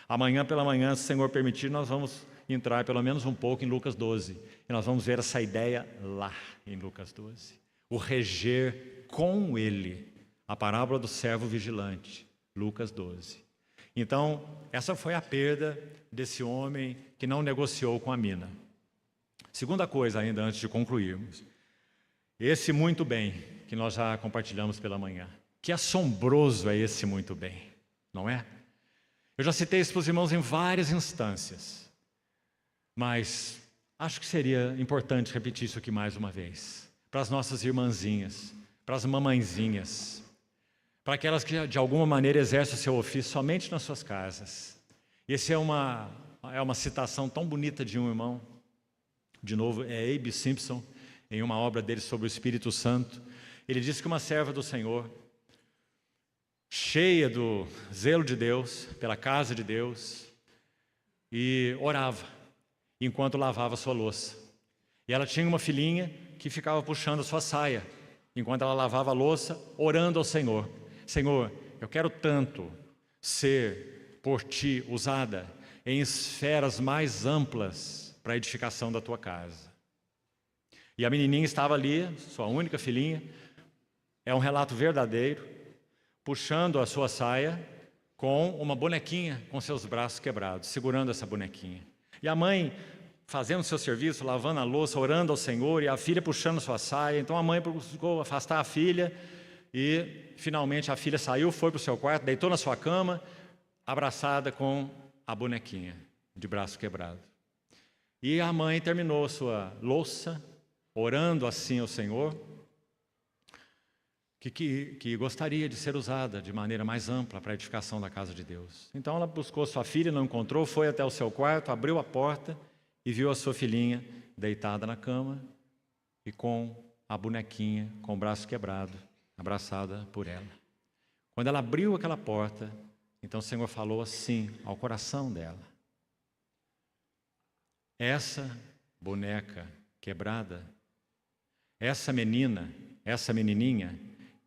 Amanhã pela manhã, se o Senhor permitir, nós vamos entrar pelo menos um pouco em Lucas 12. E nós vamos ver essa ideia lá em Lucas 12. O reger com ele, a parábola do servo vigilante, Lucas 12. Então, essa foi a perda desse homem que não negociou com a mina. Segunda coisa, ainda antes de concluirmos, esse muito bem que nós já compartilhamos pela manhã. Que assombroso é esse muito bem, não é? Eu já citei isso para os irmãos em várias instâncias, mas acho que seria importante repetir isso aqui mais uma vez, para as nossas irmãzinhas, para as mamãezinhas, para aquelas que de alguma maneira exercem o seu ofício somente nas suas casas. Essa é uma citação tão bonita de um irmão, de novo, é Abe Simpson, em uma obra dele sobre o Espírito Santo. Ele diz que uma serva do Senhor, cheia do zelo de Deus, pela casa de Deus, e orava enquanto lavava sua louça. E ela tinha uma filhinha que ficava puxando a sua saia, enquanto ela lavava a louça, orando ao Senhor: Senhor, eu quero tanto ser por Ti usada em esferas mais amplas para a edificação da Tua casa. E a menininha estava ali, sua única filhinha, é um relato verdadeiro, puxando a sua saia com uma bonequinha com seus braços quebrados, segurando essa bonequinha. E a mãe, fazendo seu serviço, lavando a louça, orando ao Senhor, e a filha puxando sua saia. Então a mãe buscou afastar a filha, e finalmente a filha saiu, foi para o seu quarto, deitou na sua cama, abraçada com a bonequinha, de braço quebrado. E a mãe terminou sua louça, orando assim ao Senhor, que gostaria de ser usada de maneira mais ampla para a edificação da casa de Deus. Então ela buscou sua filha, não encontrou, foi até o seu quarto, abriu a porta e viu a sua filhinha deitada na cama e com a bonequinha com o braço quebrado, abraçada por ela. Quando ela abriu aquela porta, então o Senhor falou assim ao coração dela: essa boneca quebrada, essa menina, essa menininha,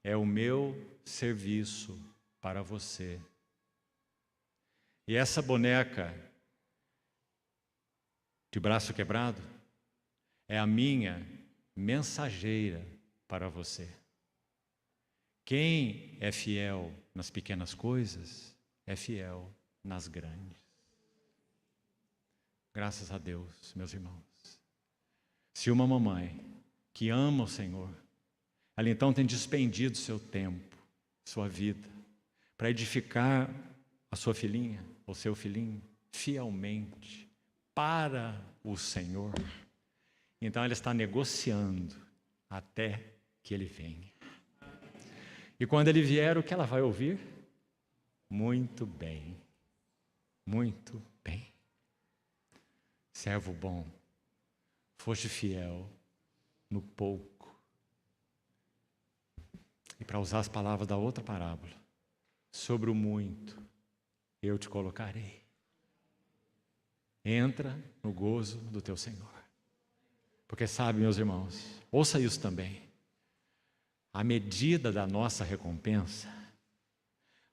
é o meu serviço para você. E essa boneca de braço quebrado é a minha mensageira para você. Quem é fiel nas pequenas coisas é fiel nas grandes. Graças a Deus, meus irmãos. Se uma mamãe que ama o Senhor, ela então tem despendido seu tempo, sua vida, para edificar a sua filhinha, ou seu filhinho, fielmente, para o Senhor. Então ela está negociando até que Ele venha. E quando Ele vier, o que ela vai ouvir? Muito bem, muito bem. Servo bom, foste fiel no pouco. E para usar as palavras da outra parábola, sobre o muito eu te colocarei. Entra no gozo do teu Senhor. Porque sabe, meus irmãos, ouça isso também. A medida da nossa recompensa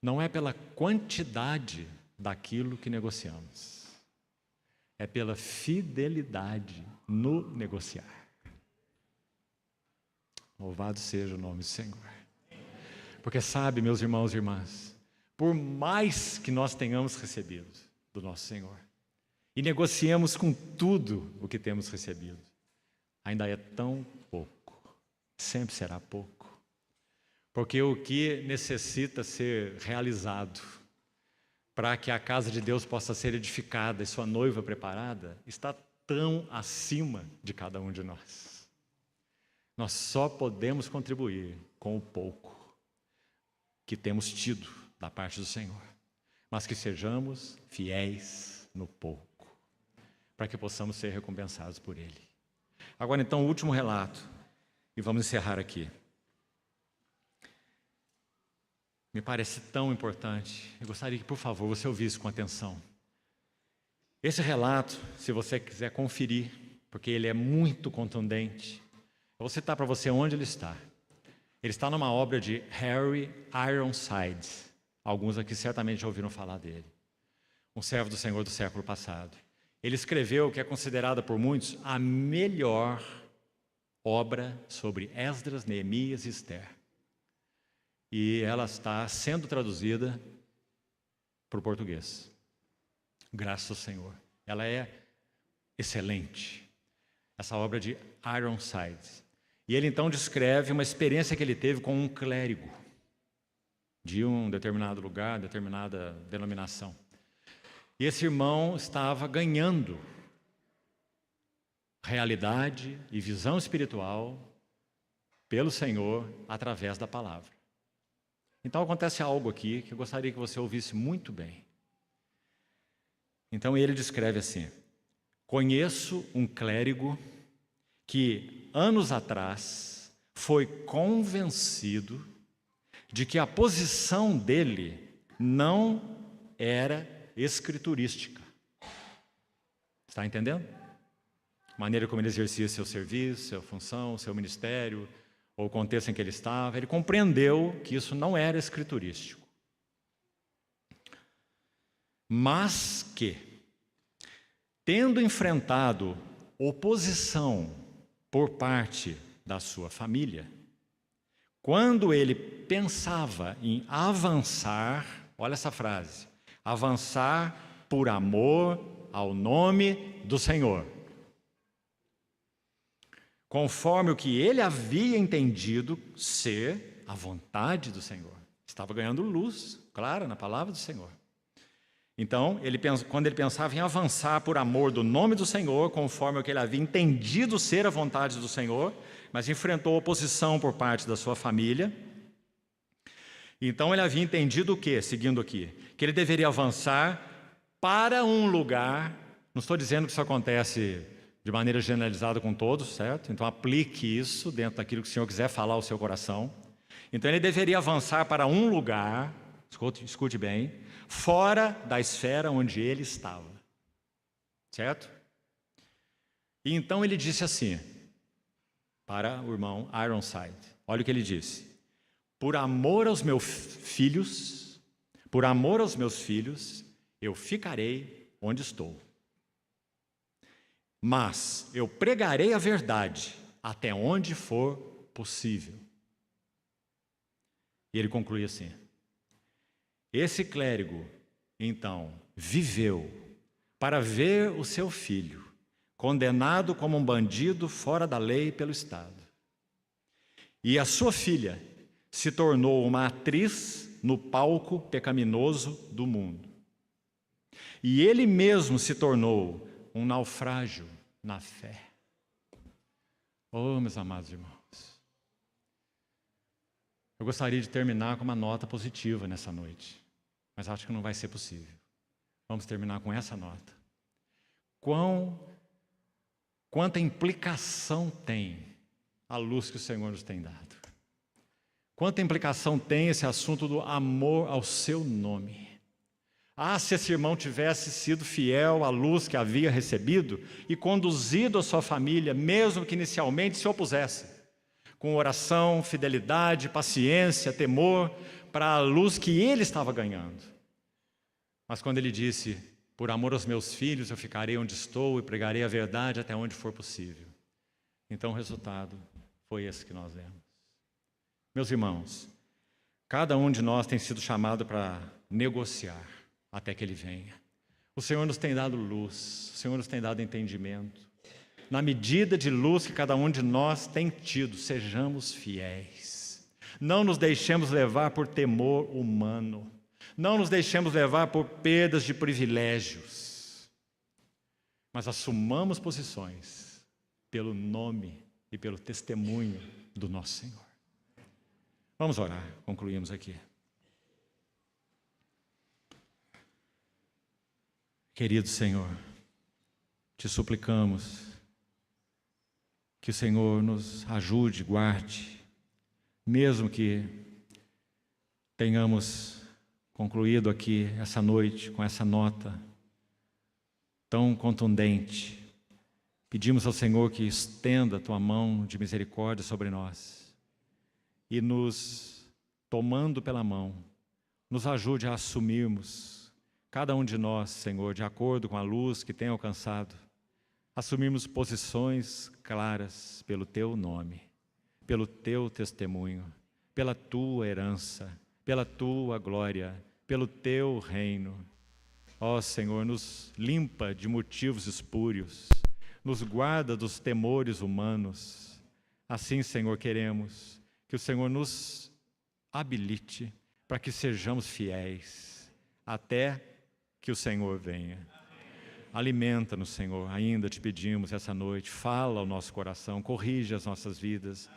não é pela quantidade daquilo que negociamos. É pela fidelidade no negociar. Louvado seja o nome do Senhor. Porque sabe, meus irmãos e irmãs, por mais que nós tenhamos recebido do nosso Senhor, e negociemos com tudo o que temos recebido, ainda é tão pouco, sempre será pouco. Porque o que necessita ser realizado para que a casa de Deus possa ser edificada e sua noiva preparada, está tão acima de cada um de nós. Nós só podemos contribuir com o pouco que temos tido da parte do Senhor, mas que sejamos fiéis no pouco, para que possamos ser recompensados por Ele. Agora então o último relato, e vamos encerrar aqui. Me parece tão importante, eu gostaria que, por favor, você ouvisse com atenção. Esse relato, se você quiser conferir, porque ele é muito contundente, eu vou citar para você onde ele está. Ele está numa obra de Harry Ironside. Alguns aqui certamente já ouviram falar dele. Um servo do Senhor do século passado. Ele escreveu o que é considerada por muitos a melhor obra sobre Esdras, Neemias e Esther. E ela está sendo traduzida para o português. Graças ao Senhor. Ela é excelente. Essa obra de Ironside. E ele então descreve uma experiência que ele teve com um clérigo de um determinado lugar, determinada denominação. E esse irmão estava ganhando realidade e visão espiritual pelo Senhor através da palavra. Então acontece algo aqui que eu gostaria que você ouvisse muito bem. Então ele descreve assim: conheço um clérigo que anos atrás foi convencido de que a posição dele não era escriturística. Está entendendo? A maneira como ele exercia seu serviço, sua função, seu ministério, ou o contexto em que ele estava, ele compreendeu que isso não era escriturístico. Mas que, tendo enfrentado oposição por parte da sua família, quando ele pensava em avançar, olha essa frase, avançar por amor ao nome do Senhor. conforme o que ele havia entendido ser a vontade do Senhor. Estava ganhando luz, clara, na palavra do Senhor. Então, quando ele pensava em avançar por amor do nome do Senhor, conforme o que ele havia entendido ser a vontade do Senhor, mas enfrentou oposição por parte da sua família. Então, ele havia entendido o quê? Seguindo aqui, que ele deveria avançar para um lugar. Não estou dizendo que isso acontece de maneira generalizada com todos, certo? Então, aplique isso dentro daquilo que o Senhor quiser falar ao seu coração. Então, ele deveria avançar para um lugar, escute bem, fora da esfera onde ele estava, certo? E então ele disse assim, para o irmão Ironside, olha o que ele disse: por amor aos meus filhos, eu ficarei onde estou. Mas eu pregarei a verdade até onde for possível. E ele conclui assim: esse clérigo, então, viveu para ver o seu filho condenado como um bandido fora da lei pelo Estado. E a sua filha se tornou uma atriz no palco pecaminoso do mundo. E ele mesmo se tornou um naufrágio na fé. Oh, meus amados irmãos, eu gostaria de terminar com uma nota positiva nessa noite, mas acho que não vai ser possível. Vamos terminar com essa nota. Quanta implicação tem a luz que o Senhor nos tem dado. Quanta implicação tem esse assunto do amor ao seu nome. Ah, se esse irmão tivesse sido fiel à luz que havia recebido e conduzido a sua família, mesmo que inicialmente se opusesse, com oração, fidelidade, paciência, temor, para a luz que ele estava ganhando. Mas quando ele disse: por amor aos meus filhos, eu ficarei onde estou e pregarei a verdade até onde for possível. Então o resultado foi esse que nós vemos. Meus irmãos, cada um de nós tem sido chamado para negociar até que ele venha. O Senhor nos tem dado luz, o Senhor nos tem dado entendimento. Na medida de luz que cada um de nós tem tido, sejamos fiéis. Não nos deixemos levar por temor humano. Não nos deixemos levar por perdas de privilégios. Mas assumamos posições pelo nome e pelo testemunho do nosso Senhor. Vamos orar, concluímos aqui. Querido Senhor, te suplicamos que o Senhor nos ajude, guarde, mesmo que tenhamos concluído aqui essa noite com essa nota tão contundente. Pedimos ao Senhor que estenda a tua mão de misericórdia sobre nós e nos tomando pela mão, nos ajude a assumirmos, cada um de nós, Senhor, de acordo com a luz que tem alcançado, assumirmos posições claras pelo teu nome, pelo teu testemunho, pela tua herança, pela tua glória, pelo teu reino. Ó Senhor, nos limpa de motivos espúrios, nos guarda dos temores humanos. Assim, Senhor, queremos que o Senhor nos habilite para que sejamos fiéis até que o Senhor venha. Alimenta-nos, Senhor, ainda te pedimos essa noite, fala ao nosso coração, corrige as nossas vidas,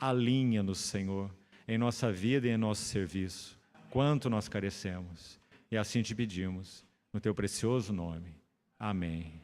alinha-nos, Senhor, em nossa vida e em nosso serviço, quanto nós carecemos. E assim te pedimos, no teu precioso nome. Amém.